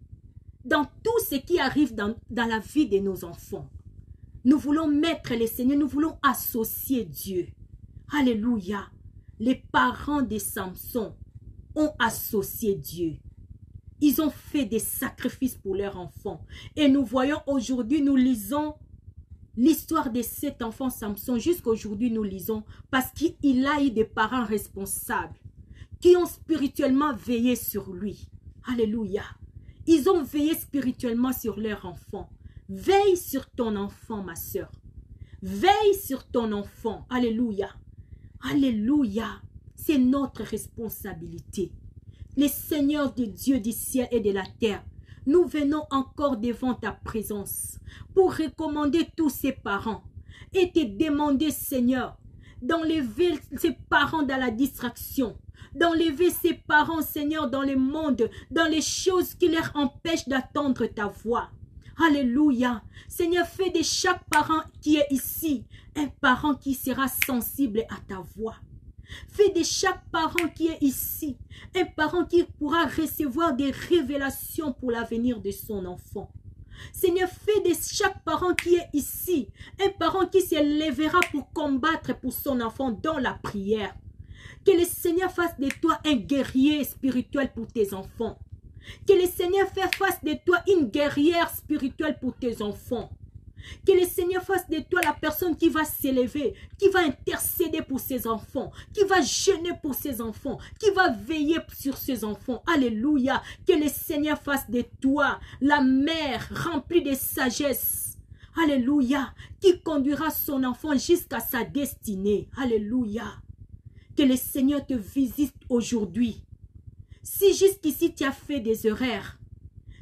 dans tout ce qui arrive dans la vie de nos enfants. Nous voulons mettre le Seigneur, nous voulons associer Dieu. Alléluia. Les parents de Samson ont associé Dieu. Ils ont fait des sacrifices pour leurs enfants. Et nous voyons aujourd'hui, nous lisons l'histoire de cet enfant Samson. Jusqu'aujourd'hui, nous lisons parce qu'il a eu des parents responsables qui ont spirituellement veillé sur lui. Alléluia. Ils ont veillé spirituellement sur leur enfant. Veille sur ton enfant, ma soeur. Veille sur ton enfant. Alléluia. Alléluia. C'est notre responsabilité. Les seigneurs de Dieu du ciel et de la terre, nous venons encore devant ta présence pour recommander tous ces parents et te demander, Seigneur, d'enlever ces parents dans la distraction, d'enlever ces parents, Seigneur, dans le monde, dans les choses qui leur empêchent d'attendre ta voix. Alléluia. Seigneur, fais de chaque parent qui est ici un parent qui sera sensible à ta voix. Fais de chaque parent qui est ici un parent qui pourra recevoir des révélations pour l'avenir de son enfant. Seigneur, fais de chaque parent qui est ici un parent qui se lèvera pour combattre pour son enfant dans la prière. Que le Seigneur fasse de toi un guerrier spirituel pour tes enfants. Que le Seigneur fasse de toi une guerrière spirituelle pour tes enfants. Que le Seigneur fasse de toi la personne qui va s'élever, qui va intercéder pour ses enfants, qui va jeûner pour ses enfants, qui va veiller sur ses enfants. Alléluia. Que le Seigneur fasse de toi la mère remplie de sagesse. Alléluia. Qui conduira son enfant jusqu'à sa destinée. Alléluia. Que le Seigneur te visite aujourd'hui. Si jusqu'ici tu as fait des erreurs,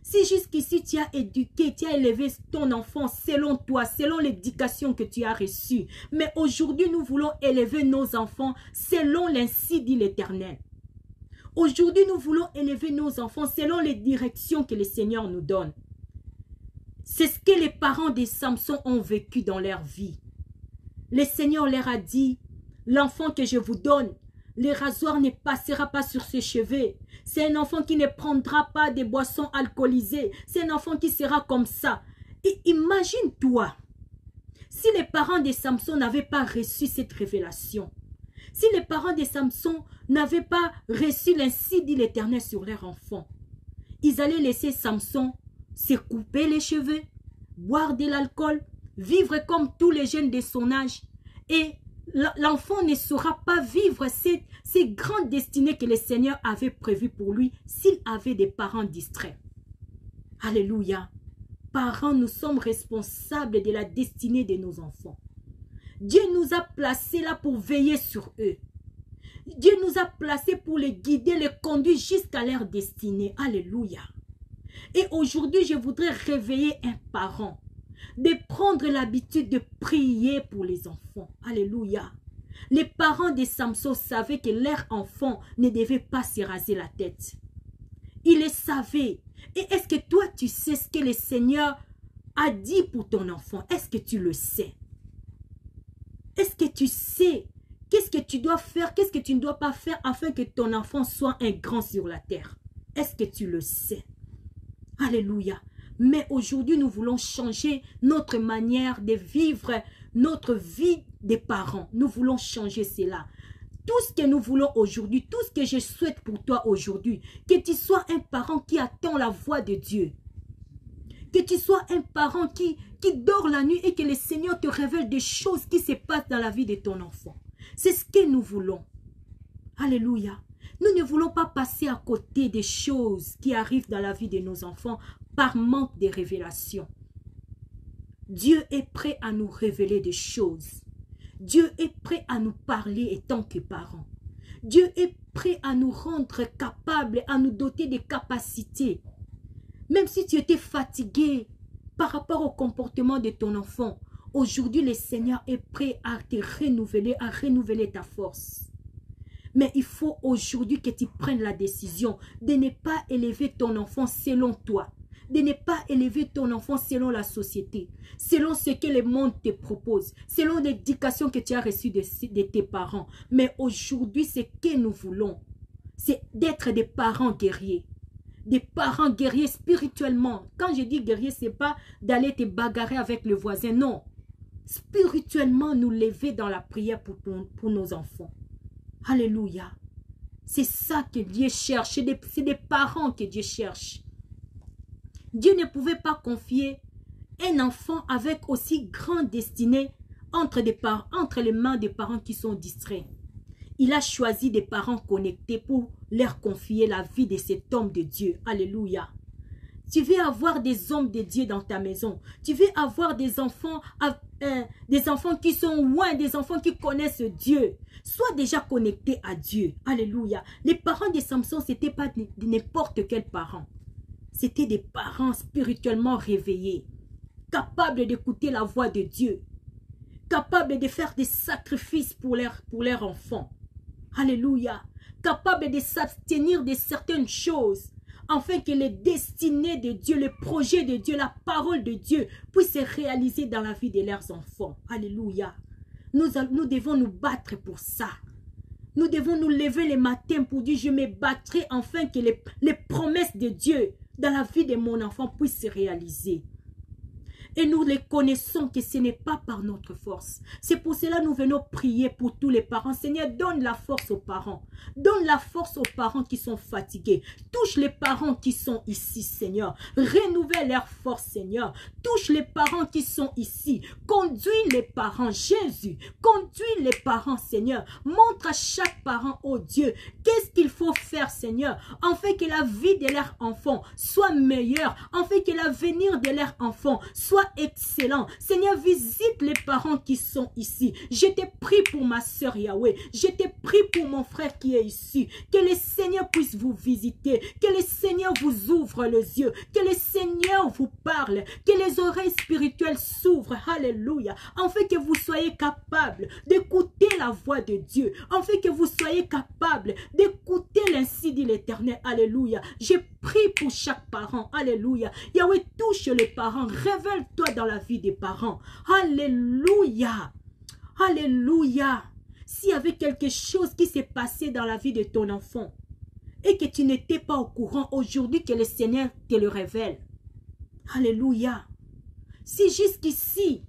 si jusqu'ici tu as éduqué, tu as élevé ton enfant selon toi, selon l'éducation que tu as reçue, mais aujourd'hui nous voulons élever nos enfants selon l'ainsi dit l'Éternel. Aujourd'hui nous voulons élever nos enfants selon les directions que le Seigneur nous donne. C'est ce que les parents de Samson ont vécu dans leur vie. Le Seigneur leur a dit, l'enfant que je vous donne, le rasoir ne passera pas sur ses cheveux. C'est un enfant qui ne prendra pas des boissons alcoolisées. C'est un enfant qui sera comme ça. Et imagine-toi, si les parents de Samson n'avaient pas reçu cette révélation, si les parents de Samson n'avaient pas reçu l'ainsi dit l'Éternel sur leur enfant, ils allaient laisser Samson se couper les cheveux, boire de l'alcool, vivre comme tous les jeunes de son âge et l'enfant ne saura pas vivre ces grandes destinées que le Seigneur avait prévues pour lui s'il avait des parents distraits. Alléluia. Parents, nous sommes responsables de la destinée de nos enfants. Dieu nous a placés là pour veiller sur eux. Dieu nous a placés pour les guider, les conduire jusqu'à leur destinée. Alléluia. Et aujourd'hui, je voudrais réveiller un parent de prendre l'habitude de prier pour les enfants. Alléluia. Les parents de Samson savaient que leur enfant ne devait pas se raser la tête. Ils le savaient. Et est-ce que toi, tu sais ce que le Seigneur a dit pour ton enfant? Est-ce que tu le sais? Est-ce que tu sais qu'est-ce que tu dois faire, qu'est-ce que tu ne dois pas faire afin que ton enfant soit un grand sur la terre? Est-ce que tu le sais? Alléluia. Mais aujourd'hui, nous voulons changer notre manière de vivre notre vie des parents. Nous voulons changer cela. Tout ce que nous voulons aujourd'hui, tout ce que je souhaite pour toi aujourd'hui, que tu sois un parent qui attend la voix de Dieu. Que tu sois un parent qui dort la nuit et que le Seigneur te révèle des choses qui se passent dans la vie de ton enfant. C'est ce que nous voulons. Alléluia. Nous ne voulons pas passer à côté des choses qui arrivent dans la vie de nos enfants par manque de révélation. Dieu est prêt à nous révéler des choses. Dieu est prêt à nous parler étant que parents. Dieu est prêt à nous rendre capables, à nous doter des capacités. Même si tu étais fatigué par rapport au comportement de ton enfant, aujourd'hui le Seigneur est prêt à te renouveler, à renouveler ta force. Mais il faut aujourd'hui que tu prennes la décision de ne pas élever ton enfant selon toi. De ne pas élever ton enfant selon la société, selon ce que le monde te propose, selon l'éducation que tu as reçue de tes parents. Mais aujourd'hui, ce que nous voulons, c'est d'être des parents guerriers. Des parents guerriers spirituellement. Quand je dis guerrier, ce n'est pas d'aller te bagarrer avec le voisin, non. Spirituellement, nous lever dans la prière pour nos enfants. Alléluia. C'est ça que Dieu cherche. C'est des parents que Dieu cherche. Dieu ne pouvait pas confier un enfant avec aussi grande destinée entre les mains des parents qui sont distraits. Il a choisi des parents connectés pour leur confier la vie de cet homme de Dieu. Alléluia. Tu veux avoir des hommes de Dieu dans ta maison. Tu veux avoir des enfants qui sont loin, des enfants qui connaissent Dieu. Sois déjà connecté à Dieu. Alléluia. Les parents de Samson, ce n'étaient pas n'importe quel parent. C'était des parents spirituellement réveillés, capables d'écouter la voix de Dieu, capables de faire des sacrifices pour leurs enfants. Alléluia. Capables de s'abstenir de certaines choses, afin que les destinées de Dieu, les projets de Dieu, la parole de Dieu puissent se réaliser dans la vie de leurs enfants. Alléluia. Nous devons nous battre pour ça. Nous devons nous lever le matin pour dire, je me battrai afin que les promesses de Dieu dans la vie de mon enfant puisse se réaliser. Et nous les connaissons que ce n'est pas par notre force. C'est pour cela que nous venons prier pour tous les parents. Seigneur, donne la force aux parents. Donne la force aux parents qui sont fatigués. Touche les parents qui sont ici, Seigneur. Renouvelle leur force, Seigneur. Touche les parents qui sont ici. Conduis les parents, Jésus. Conduis les parents, Seigneur. Montre à chaque parent, oh Dieu, qu'est-ce qu'il faut faire, Seigneur, afin que la vie de leur enfant soit meilleure, afin que l'avenir de leur enfant soit excellent. Seigneur, visite les parents qui sont ici. Je te prie pour ma soeur Yahweh. Je te prie pour mon frère qui est ici. Que le Seigneur puisse vous visiter. Que le Seigneur vous ouvre les yeux. Que le Seigneur vous parle. Que les oreilles spirituelles s'ouvrent. Alléluia. Afin que vous soyez capables d'écouter la voix de Dieu. Afin que vous soyez capables d'écouter l'ainsi dit l'Éternel. Alléluia. Je prie pour chaque parent. Alléluia. Yahweh, touche les parents. Révèle-toi dans la vie des parents. Alléluia. Alléluia. S'il y avait quelque chose qui s'est passé dans la vie de ton enfant et que tu n'étais pas au courant, aujourd'hui que le Seigneur te le révèle. Alléluia. Si jusqu'ici,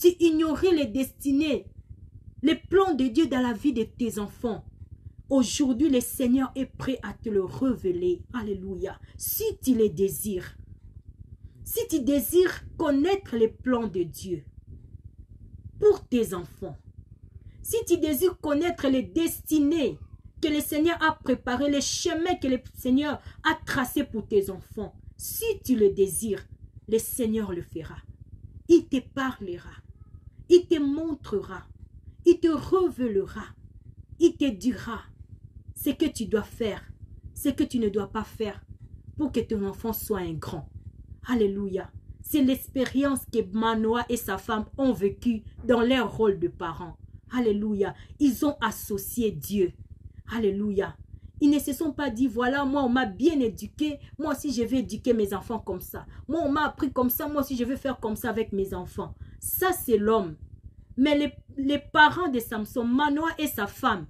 tu ignorais les destinées, les plans de Dieu dans la vie de tes enfants, aujourd'hui, le Seigneur est prêt à te le révéler. Alléluia. Si tu les désires. Si tu désires connaître les plans de Dieu pour tes enfants. Si tu désires connaître les destinées que le Seigneur a préparées, les chemins que le Seigneur a tracés pour tes enfants. Si tu le désires, le Seigneur le fera. Il te parlera. Il te montrera. Il te révélera. Il te dira ce que tu dois faire, ce que tu ne dois pas faire pour que ton enfant soit un grand. Alléluia. C'est l'expérience que Manoah et sa femme ont vécue dans leur rôle de parents. Alléluia. Ils ont associé Dieu. Alléluia. Ils ne se sont pas dit, voilà, moi on m'a bien éduqué, moi aussi je vais éduquer mes enfants comme ça. Moi on m'a appris comme ça, moi aussi je vais faire comme ça avec mes enfants. Ça c'est l'homme. Mais les parents de Samson, Manoah et sa femme,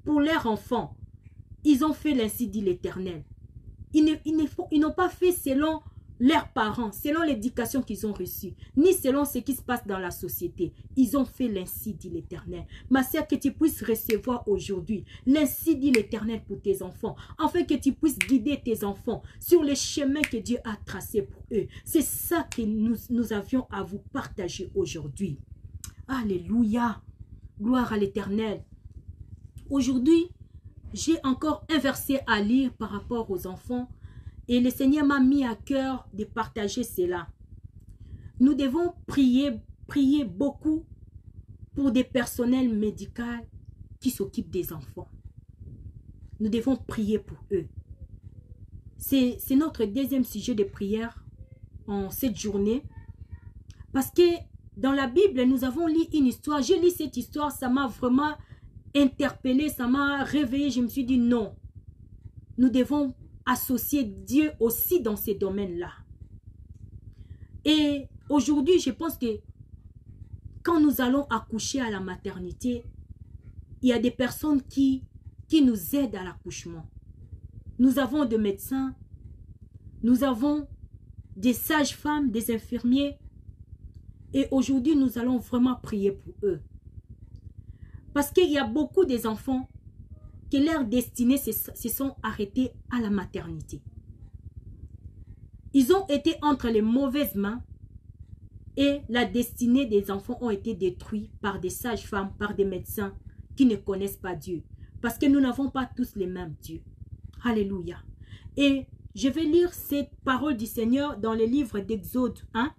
pour leurs enfants, ils ont fait l'ainsi dit l'Éternel. Ils n'ont pas fait selon leurs parents, selon l'éducation qu'ils ont reçue, ni selon ce qui se passe dans la société. Ils ont fait l'ainsi dit l'Éternel. Ma sœur, que tu puisses recevoir aujourd'hui l'ainsi dit l'Éternel pour tes enfants, afin que tu puisses guider tes enfants sur les chemins que Dieu a tracés pour eux. C'est ça que nous avions à vous partager aujourd'hui. Alléluia. Gloire à l'Éternel. Aujourd'hui, j'ai encore un verset à lire par rapport aux enfants. Et le Seigneur m'a mis à cœur de partager cela. Nous devons prier beaucoup pour des personnels médicaux qui s'occupent des enfants. Nous devons prier pour eux. C'est notre deuxième sujet de prière en cette journée. Parce que dans la Bible, nous avons lu une histoire. J'ai lu cette histoire, ça m'a vraiment interpellé, ça m'a réveillé. Je me suis dit non, nous devons associer Dieu aussi dans ces domaines-là. Et aujourd'hui, je pense que quand nous allons accoucher à la maternité, il y a des personnes qui nous aident à l'accouchement. Nous avons des médecins, nous avons des sages-femmes, des infirmiers. Et aujourd'hui, nous allons vraiment prier pour eux. Parce qu'il y a beaucoup des enfants que leur destinée se sont arrêtés à la maternité. Ils ont été entre les mauvaises mains et la destinée des enfants ont été détruits par des sages-femmes, par des médecins qui ne connaissent pas Dieu. Parce que nous n'avons pas tous les mêmes dieux. Alléluia. Et je vais lire cette parole du Seigneur dans le livre d'Exode 1.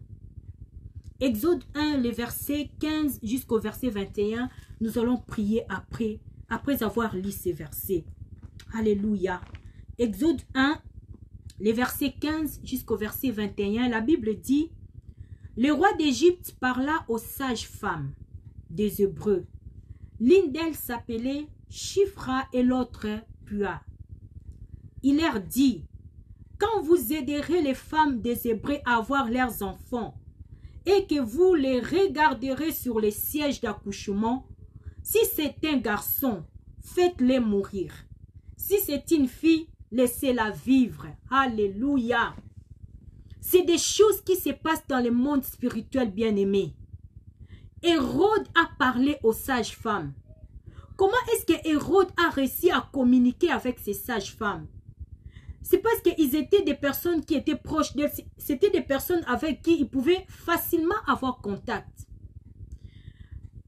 Exode 1, le verset 15 jusqu'au verset 21. Nous allons prier après avoir lu ces versets. Alléluia. Exode 1, les versets 15 jusqu'au verset 21, la Bible dit: le roi d'Égypte parla aux sages-femmes des Hébreux. L'une d'elles s'appelait Shifra et l'autre Pua. Il leur dit: quand vous aiderez les femmes des Hébreux à avoir leurs enfants et que vous les regarderez sur les sièges d'accouchement, si c'est un garçon, faites-les mourir. Si c'est une fille, laissez-la vivre. Alléluia. C'est des choses qui se passent dans le monde spirituel, bien-aimé. Hérode a parlé aux sages-femmes. Comment est-ce que Hérode a réussi à communiquer avec ces sages-femmes? C'est parce qu'ils étaient des personnes qui étaient proches d'elles. C'était des personnes avec qui il pouvait facilement avoir contact.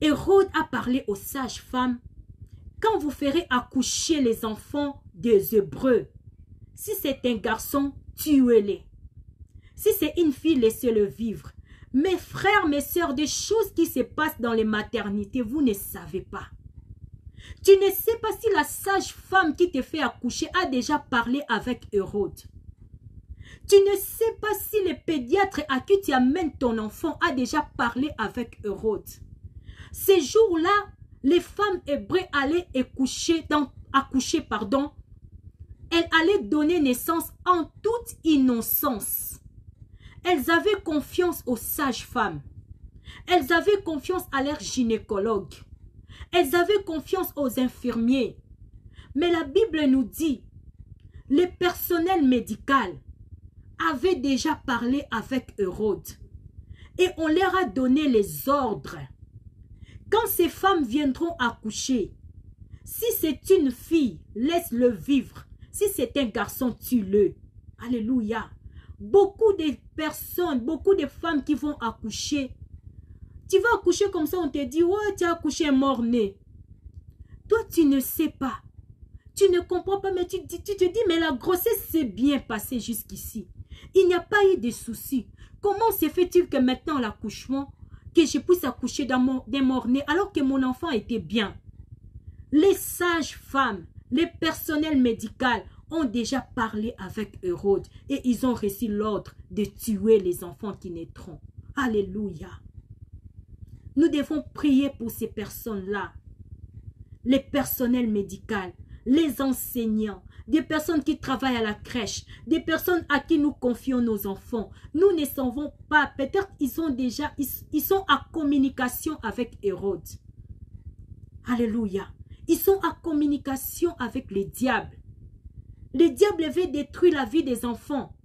Hérode a parlé aux sages-femmes. Quand vous ferez accoucher les enfants des Hébreux, si c'est un garçon, tuez-les. Si c'est une fille, laissez-le vivre. Mes frères, mes sœurs, des choses qui se passent dans les maternités, vous ne savez pas. Tu ne sais pas si la sage-femme qui te fait accoucher a déjà parlé avec Hérode. Tu ne sais pas si le pédiatre à qui tu amènes ton enfant a déjà parlé avec Hérode. Ces jours-là, les femmes hébreues allaient accoucher, elles allaient donner naissance en toute innocence. Elles avaient confiance aux sages-femmes. Elles avaient confiance à leurs gynécologues. Elles avaient confiance aux infirmiers. Mais la Bible nous dit, le personnel médical avait déjà parlé avec Hérode. Et on leur a donné les ordres. Quand ces femmes viendront accoucher, si c'est une fille, laisse-le vivre. Si c'est un garçon, tue-le. Alléluia. Beaucoup de personnes, beaucoup de femmes qui vont accoucher. Tu vas accoucher comme ça, on te dit, ouais, tu as accouché un mort-né. Toi, tu ne sais pas. Tu ne comprends pas, mais tu te dis, mais la grossesse s'est bien passée jusqu'ici. Il n'y a pas eu de soucis. Comment se fait-il que maintenant l'accouchement, que je puisse accoucher d'un mort-né alors que mon enfant était bien? Les sages-femmes, les personnels médicaux ont déjà parlé avec Hérode et ils ont reçu l'ordre de tuer les enfants qui naîtront. Alléluia. Nous devons prier pour ces personnes-là. Les personnels médicaux, les enseignants, des personnes qui travaillent à la crèche, des personnes à qui nous confions nos enfants. Nous ne savons pas. Peut-être ils sont en communication avec Hérode. Alléluia. Ils sont en communication avec le diable. Le diable veut détruire la vie des enfants.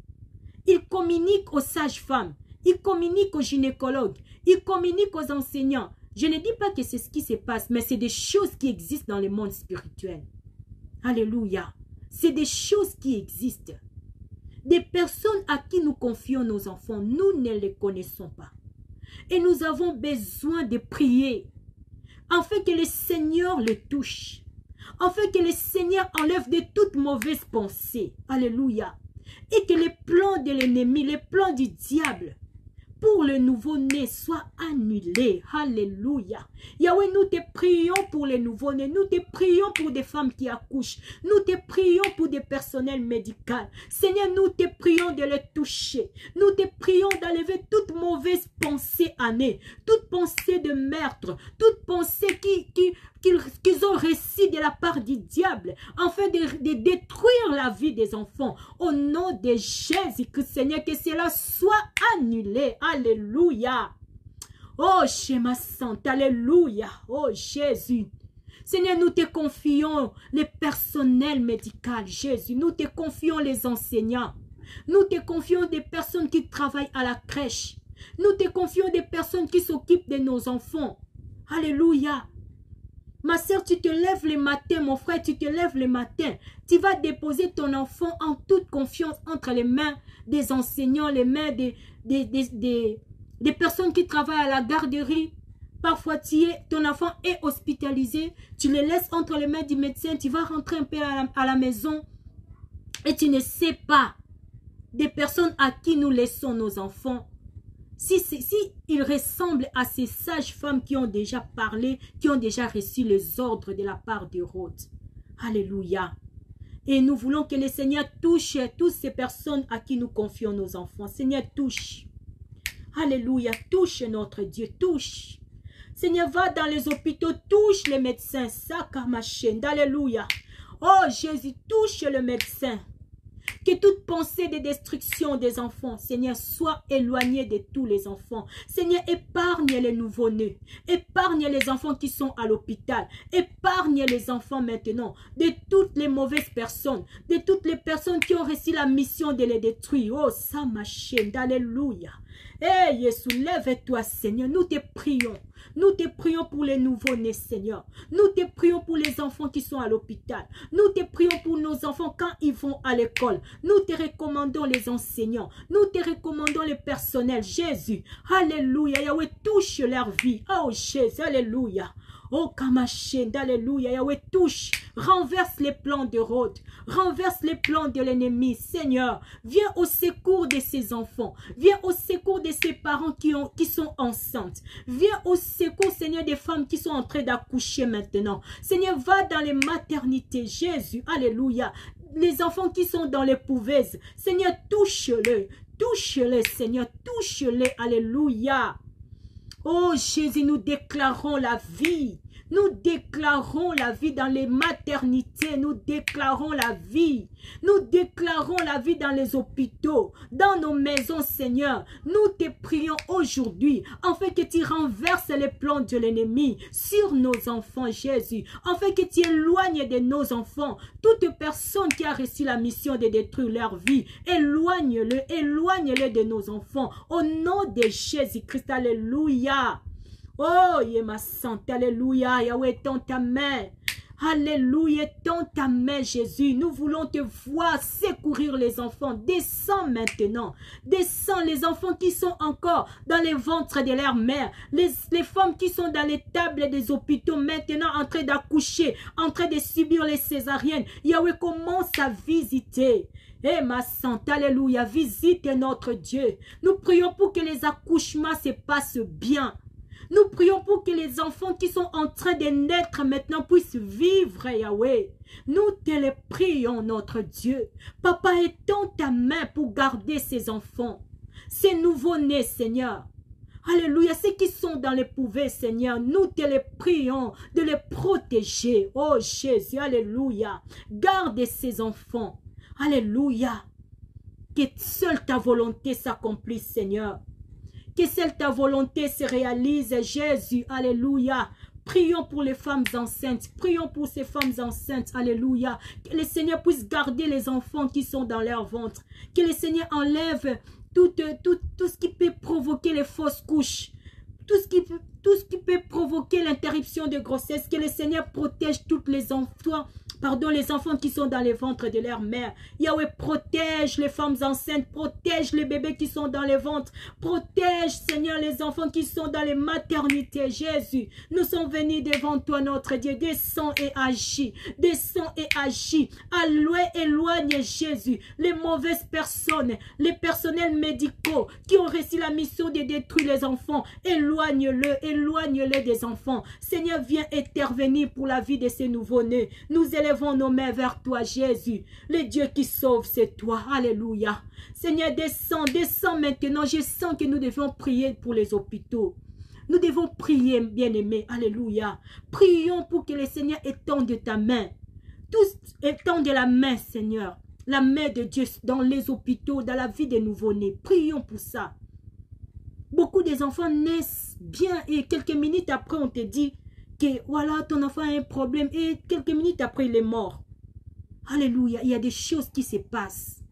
Il communique aux sages-femmes. Il communique aux gynécologues. Il communique aux enseignants. Je ne dis pas que c'est ce qui se passe, mais c'est des choses qui existent dans le monde spirituel. Alléluia. C'est des choses qui existent. Des personnes à qui nous confions nos enfants, nous ne les connaissons pas. Et nous avons besoin de prier, afin que le Seigneur les touche, afin que le Seigneur enlève de toutes mauvaises pensées. Alléluia. Et que les plans de l'ennemi, les plans du diable, pour le nouveau-né soit annulé. Alléluia. Yahweh, nous te prions pour les nouveau-nés. Nous te prions pour des femmes qui accouchent. Nous te prions pour des personnels médicaux. Seigneur, nous te prions de les toucher. Nous te prions d'enlever toute mauvaise pensée année, toute pensée de meurtre, toute pensée qu'ils ont reçu de la part du diable, afin de détruire la vie des enfants. Au nom de Jésus-Christ, Seigneur, que cela soit annulé. Alléluia. Oh, Shema Sainte, alléluia. Oh, Jésus. Seigneur, nous te confions les personnels médicaux, Jésus. Nous te confions les enseignants. Nous te confions des personnes qui travaillent à la crèche. Nous te confions des personnes qui s'occupent de nos enfants. Alléluia. Ma soeur, tu te lèves le matin, mon frère, tu te lèves le matin. Tu vas déposer ton enfant en toute confiance entre les mains des enseignants, les mains des personnes qui travaillent à la garderie. Parfois, ton enfant est hospitalisé. Tu le laisses entre les mains du médecin. Tu vas rentrer un peu à la maison. Et tu ne sais pas des personnes à qui nous laissons nos enfants. Si ils ressemblent à ces sages-femmes qui ont déjà parlé, qui ont déjà reçu les ordres de la part d'Hérode. Alléluia. Et nous voulons que le Seigneur touche toutes ces personnes à qui nous confions nos enfants. Seigneur, touche. Alléluia. Touche notre Dieu. Touche. Seigneur, va dans les hôpitaux. Touche les médecins. Sakamachend. Alléluia. Oh Jésus, touche le médecin. Que toute pensée de destruction des enfants, Seigneur, soit éloignée de tous les enfants. Seigneur, épargne les nouveau-nés. Épargne les enfants qui sont à l'hôpital. Épargne les enfants maintenant de toutes les mauvaises personnes. De toutes les personnes qui ont reçu la mission de les détruire. Oh, ça ma chaîne. Alléluia. Eh, Jésus, lève-toi, Seigneur. Nous te prions. Nous te prions pour les nouveaux-nés, Seigneur. Nous te prions pour les enfants qui sont à l'hôpital. Nous te prions pour nos enfants quand ils vont à l'école. Nous te recommandons les enseignants. Nous te recommandons le personnel. Jésus, alléluia. Yahweh, touche leur vie. Oh, Jésus, alléluia. Oh, Kamachend, alléluia. Yahweh, touche. Renverse les plans d'Hérode. Renverse les plans de l'ennemi. Seigneur, viens au secours de ces enfants. Viens au secours de ces parents qui sont enceintes. Viens au secours, Seigneur, des femmes qui sont en train d'accoucher maintenant. Seigneur, va dans les maternités. Jésus, alléluia. Les enfants qui sont dans les pouvaises. Seigneur, touche-les. Touche-les, Seigneur. Touche-les. Alléluia. Oh Jésus, nous déclarons la vie. Nous déclarons la vie dans les maternités. Nous déclarons la vie. Nous déclarons la vie dans les hôpitaux, dans nos maisons, Seigneur. Nous te prions aujourd'hui, afin que tu renverses les plans de l'ennemi sur nos enfants, Jésus. Afin que tu éloignes de nos enfants toute personne qui a reçu la mission de détruire leur vie. Éloigne-le, éloigne-le de nos enfants. Au nom de Jésus-Christ, alléluia. Oh, Yéma Sainte, alléluia. Yahweh, tends ta main. Alléluia, tends ta main, Jésus. Nous voulons te voir secourir les enfants. Descends maintenant. Descends les enfants qui sont encore dans les ventres de leur mère. Les femmes qui sont dans les tables des hôpitaux maintenant en train d'accoucher, en train de subir les césariennes. Yahweh, commence à visiter. Eh, ma sainte, alléluia, visite notre Dieu. Nous prions pour que les accouchements se passent bien. Nous prions pour que les enfants qui sont en train de naître maintenant puissent vivre, Yahweh. Nous te le prions, notre Dieu. Papa, étends ta main pour garder ces enfants, ces nouveaux-nés, Seigneur. Alléluia, ceux qui sont dans les pouvets, Seigneur, nous te le prions de les protéger. Oh Jésus, alléluia. Garde ces enfants. Alléluia. Que seule ta volonté s'accomplisse, Seigneur. Que seule ta volonté se réalise, Jésus. Alléluia. Prions pour les femmes enceintes. Prions pour ces femmes enceintes. Alléluia. Que le Seigneur puisse garder les enfants qui sont dans leur ventre. Que le Seigneur enlève tout ce qui peut provoquer les fausses couches. Tout ce qui peut provoquer l'interruption de grossesse. Que le Seigneur protège toutes les enfants. Pardon, les enfants qui sont dans les ventres de leur mère. Yahweh, protège les femmes enceintes, protège les bébés qui sont dans les ventres, protège, Seigneur, les enfants qui sont dans les maternités. Jésus, nous sommes venus devant toi, notre Dieu. Descends et agis, descends et agis. Éloigne, Jésus, les mauvaises personnes, les personnels médicaux qui ont reçu la mission de détruire les enfants. Éloigne-le des enfants. Seigneur, viens intervenir pour la vie de ces nouveaux-nés. Nous élevons nos mains vers toi, Jésus. Le Dieu qui sauve, c'est toi. Alléluia. Seigneur, descends maintenant. Je sens que nous devons prier pour les hôpitaux. Nous devons prier, bien-aimés. Alléluia. Prions pour que le Seigneur étende ta main. Tous étendent la main, Seigneur. La main de Dieu dans les hôpitaux, dans la vie des nouveau-nés. Prions pour ça. Beaucoup des enfants naissent bien et quelques minutes après, on te dit que voilà, ton enfant a un problème et quelques minutes après, il est mort. Alléluia, il y a des choses qui se passent.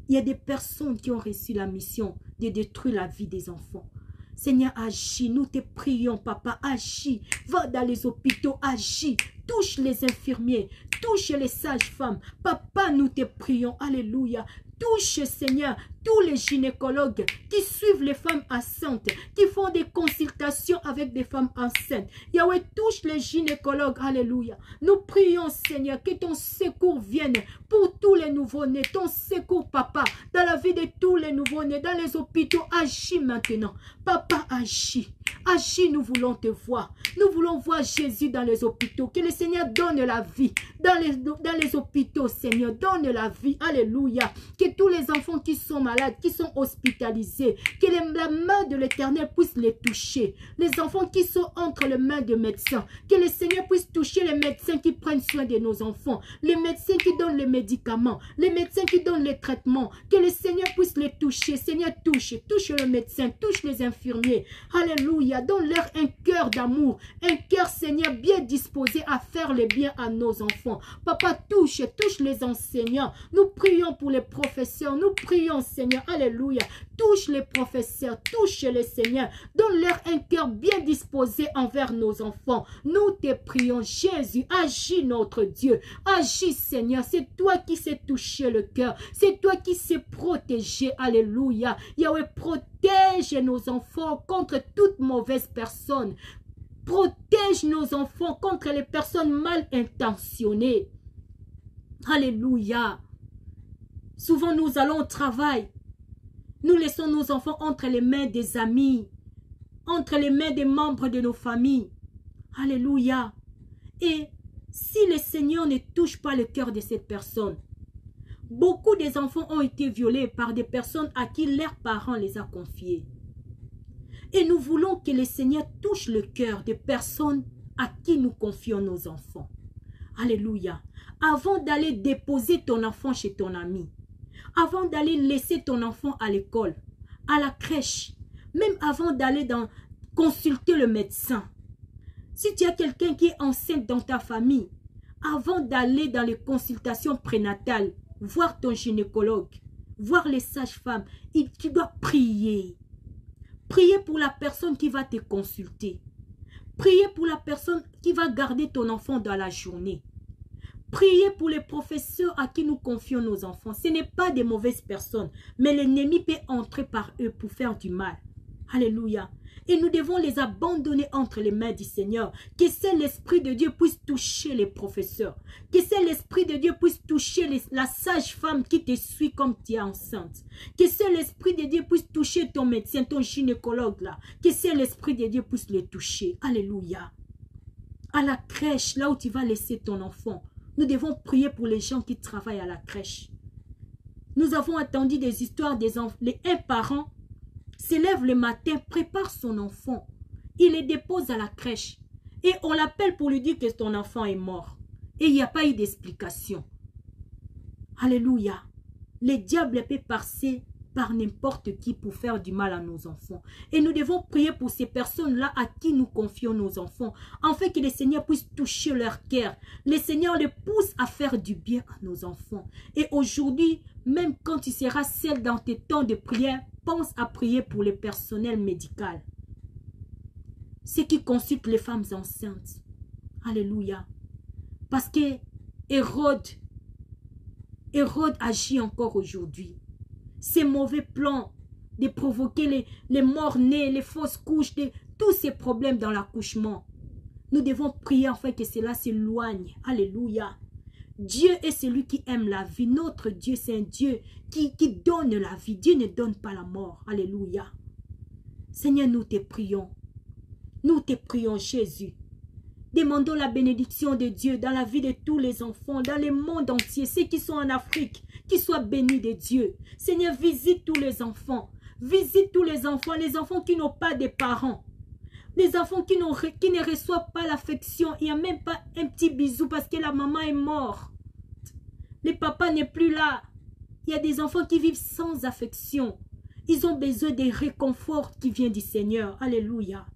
Il y a des personnes qui ont reçu la mission de détruire la vie des enfants. Seigneur, agis, nous te prions, papa, agis. Va dans les hôpitaux, agis. Touche les infirmiers, touche les sages-femmes. Papa, nous te prions, alléluia. Touche, Seigneur, tous les gynécologues qui suivent les femmes enceintes, qui font des consultations avec des femmes enceintes. Yahweh, touche les gynécologues, alléluia. Nous prions, Seigneur, que ton secours vienne pour tous les nouveaux-nés. Ton secours, papa, dans la vie de tous les nouveaux-nés, dans les hôpitaux, agis maintenant. Papa, agis. Agis, nous voulons te voir. Nous voulons voir Jésus dans les hôpitaux. Que le Seigneur donne la vie. Dans les hôpitaux, Seigneur, donne la vie. Alléluia. Que tous les enfants qui sont malades, qui sont hospitalisés, que la main de l'Éternel puisse les toucher. Les enfants qui sont entre les mains de médecins, que le Seigneur puisse toucher les médecins qui prennent soin de nos enfants, les médecins qui donnent les médicaments, les médecins qui donnent les traitements, que le Seigneur puisse les toucher. Seigneur, touche le médecin, touche les infirmiers. Alléluia. Donne-leur un cœur d'amour, un cœur, Seigneur, bien disposé à faire le bien à nos enfants. Papa, touche les enseignants. Nous prions pour les professeurs. Nous prions, Seigneur. Alléluia. Touche les professeurs. Touche les Seigneurs. Donne-leur un cœur bien disposé envers nos enfants. Nous te prions, Jésus. Agis, notre Dieu. Agis, Seigneur. C'est toi qui sais toucher le cœur. C'est toi qui sais protéger. Alléluia. Yahweh, protège nos enfants contre toute mauvaise personne. Protège nos enfants contre les personnes mal intentionnées. Alléluia. Souvent, nous allons au travail. Nous laissons nos enfants entre les mains des amis, entre les mains des membres de nos familles. Alléluia. Et si le Seigneur ne touche pas le cœur de cette personne, beaucoup des enfants ont été violés par des personnes à qui leurs parents les ont confiés. Et nous voulons que le Seigneur touche le cœur des personnes à qui nous confions nos enfants. Alléluia. Avant d'aller déposer ton enfant chez ton ami, avant d'aller laisser ton enfant à l'école, à la crèche, même avant d'aller consulter le médecin, si tu as quelqu'un qui est enceinte dans ta famille, avant d'aller dans les consultations prénatales, voir ton gynécologue, voir les sages-femmes, tu dois prier. Priez pour la personne qui va te consulter. Priez pour la personne qui va garder ton enfant dans la journée. Priez pour les professeurs à qui nous confions nos enfants. Ce n'est pas des mauvaises personnes, mais l'ennemi peut entrer par eux pour faire du mal. Alléluia. Et nous devons les abandonner entre les mains du Seigneur. Que c'est l'Esprit de Dieu puisse toucher les professeurs. Que c'est l'Esprit de Dieu puisse toucher la sage-femme qui te suit comme tu es enceinte. Que c'est l'Esprit de Dieu puisse toucher ton médecin, ton gynécologue là. Que c'est l'Esprit de Dieu puisse les toucher. Alléluia. À la crèche, là où tu vas laisser ton enfant, nous devons prier pour les gens qui travaillent à la crèche. Nous avons entendu des histoires des enfants. Un parent se lève le matin, prépare son enfant. Il le dépose à la crèche. Et on l'appelle pour lui dire que ton enfant est mort. Et il n'y a pas eu d'explication. Alléluia. Le diable peut passer par n'importe qui pour faire du mal à nos enfants. Et nous devons prier pour ces personnes-là à qui nous confions nos enfants, afin que le Seigneur puisse toucher leur cœur. Le Seigneur les pousse à faire du bien à nos enfants. Et aujourd'hui, même quand tu seras seul dans tes temps de prière, pense à prier pour le personnel médical. Ceux qui consultent les femmes enceintes. Alléluia. Parce que Hérode agit encore aujourd'hui. Ces mauvais plans de provoquer les morts-nés, les fausses couches, tous ces problèmes dans l'accouchement. Nous devons prier afin que cela s'éloigne. Alléluia. Dieu est celui qui aime la vie. Notre Dieu, c'est un Dieu qui donne la vie. Dieu ne donne pas la mort. Alléluia. Seigneur, nous te prions. Nous te prions, Jésus. Demandons la bénédiction de Dieu dans la vie de tous les enfants, dans le monde entier, ceux qui sont en Afrique, qui soient bénis de Dieu. Seigneur, visite tous les enfants. Visite tous les enfants qui n'ont pas de parents. Les enfants qui ne reçoivent pas l'affection. Il n'y a même pas un petit bisou parce que la maman est morte. Le papa n'est plus là. Il y a des enfants qui vivent sans affection. Ils ont besoin de réconfort qui vient du Seigneur. Alléluia.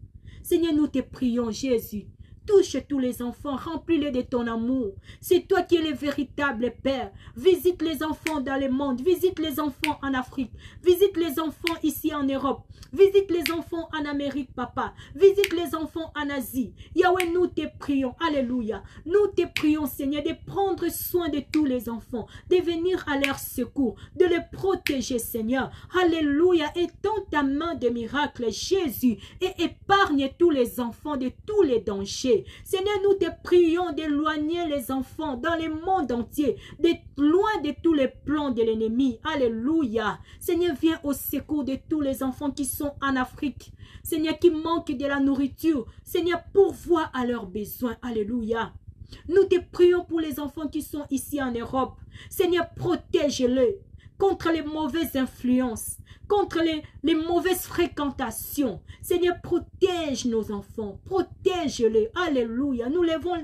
Seigneur, nous te prions, Jésus. Touche tous les enfants, remplis-les de ton amour. C'est toi qui es le véritable Père. Visite les enfants dans le monde. Visite les enfants en Afrique. Visite les enfants ici en Europe. Visite les enfants en Amérique, papa. Visite les enfants en Asie. Yahweh, nous te prions. Alléluia. Nous te prions, Seigneur, de prendre soin de tous les enfants, de venir à leur secours, de les protéger, Seigneur. Alléluia. Étends ta main de miracle, Jésus, et épargne tous les enfants de tous les dangers. Seigneur, nous te prions d'éloigner les enfants dans le monde entier, loin de tous les plans de l'ennemi. Alléluia. Seigneur, viens au secours de tous les enfants qui sont en Afrique. Seigneur, qui manquent de la nourriture. Seigneur, pourvois à leurs besoins. Alléluia. Nous te prions pour les enfants qui sont ici en Europe. Seigneur, protège-les contre les mauvaises influences, contre les mauvaises fréquentations. Seigneur, protège nos enfants, protège-les. Alléluia. Nous levons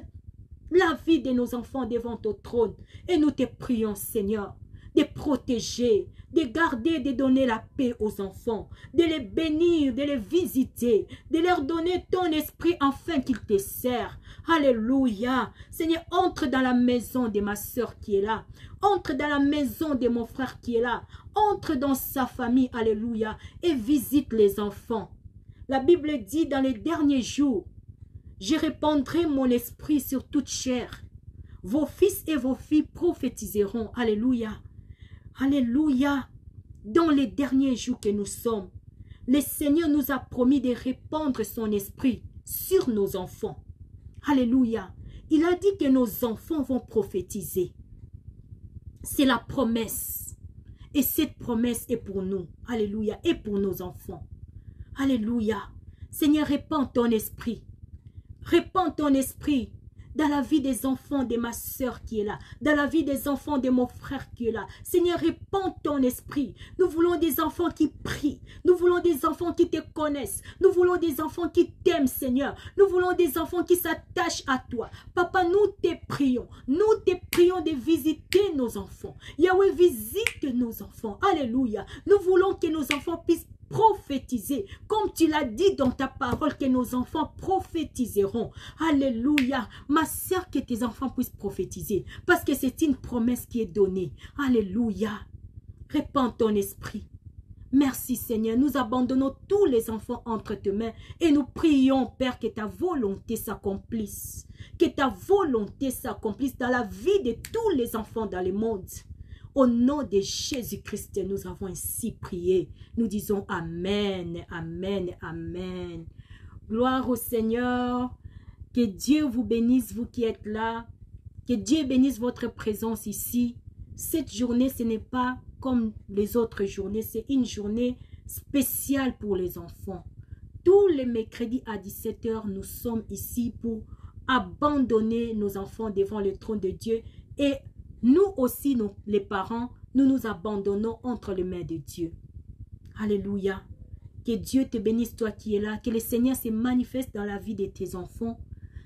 la vie de nos enfants devant ton trône et nous te prions, Seigneur, de protéger, de garder, de donner la paix aux enfants, de les bénir, de les visiter, de leur donner ton esprit afin qu'ils te servent. Alléluia. Seigneur, entre dans la maison de ma soeur qui est là. Entre dans la maison de mon frère qui est là. Entre dans sa famille. Alléluia. Et visite les enfants. La Bible dit dans les derniers jours, je répandrai mon esprit sur toute chair. Vos fils et vos filles prophétiseront. Alléluia. Alléluia. Dans les derniers jours que nous sommes, le Seigneur nous a promis de répandre son esprit sur nos enfants. Alléluia. Il a dit que nos enfants vont prophétiser. C'est la promesse. Et cette promesse est pour nous. Alléluia. Et pour nos enfants. Alléluia. Seigneur, répands ton esprit. Répands ton esprit dans la vie des enfants de ma soeur qui est là, dans la vie des enfants de mon frère qui est là. Seigneur, répands ton esprit. Nous voulons des enfants qui prient. Nous voulons des enfants qui te connaissent. Nous voulons des enfants qui t'aiment, Seigneur. Nous voulons des enfants qui s'attachent à toi. Papa, nous te prions. Nous te prions de visiter nos enfants. Yahweh, visite nos enfants. Alléluia. Nous voulons que nos enfants puissent prophétiser, comme tu l'as dit dans ta parole, que nos enfants prophétiseront. Alléluia. Ma soeur, que tes enfants puissent prophétiser, parce que c'est une promesse qui est donnée. Alléluia. Répands ton esprit. Merci Seigneur, nous abandonnons tous les enfants entre tes mains et nous prions, Père, que ta volonté s'accomplisse. Que ta volonté s'accomplisse dans la vie de tous les enfants dans le monde. Au nom de Jésus-Christ, nous avons ainsi prié. Nous disons Amen, Amen, Amen. Gloire au Seigneur. Que Dieu vous bénisse, vous qui êtes là. Que Dieu bénisse votre présence ici. Cette journée, ce n'est pas comme les autres journées. C'est une journée spéciale pour les enfants. Tous les mercredis à 17 h, nous sommes ici pour abandonner nos enfants devant le trône de Dieu et nous aussi, nous, les parents, nous nous abandonnons entre les mains de Dieu. Alléluia. Que Dieu te bénisse, toi qui es là. Que le Seigneur se manifeste dans la vie de tes enfants,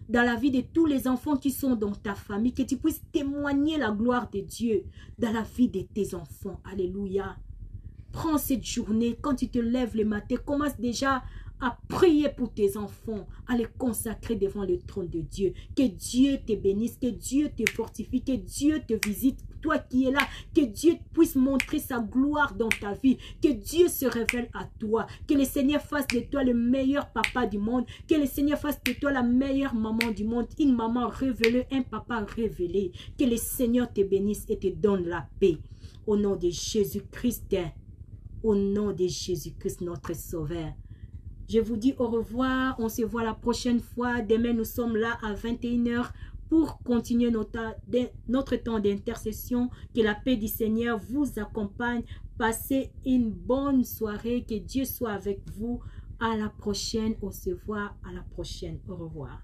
dans la vie de tous les enfants qui sont dans ta famille. Que tu puisses témoigner la gloire de Dieu dans la vie de tes enfants. Alléluia. Prends cette journée, quand tu te lèves le matin, commence déjà à prier pour tes enfants, à les consacrer devant le trône de Dieu. Que Dieu te bénisse, que Dieu te fortifie, que Dieu te visite, toi qui es là, que Dieu puisse montrer sa gloire dans ta vie, que Dieu se révèle à toi, que le Seigneur fasse de toi le meilleur papa du monde, que le Seigneur fasse de toi la meilleure maman du monde, une maman révélée, un papa révélé, que le Seigneur te bénisse et te donne la paix. Au nom de Jésus-Christ, au nom de Jésus-Christ, notre Sauveur. Je vous dis au revoir, on se voit la prochaine fois. Demain, nous sommes là à 21 h pour continuer notre temps d'intercession. Que la paix du Seigneur vous accompagne. Passez une bonne soirée. Que Dieu soit avec vous. À la prochaine. On se voit à la prochaine. Au revoir.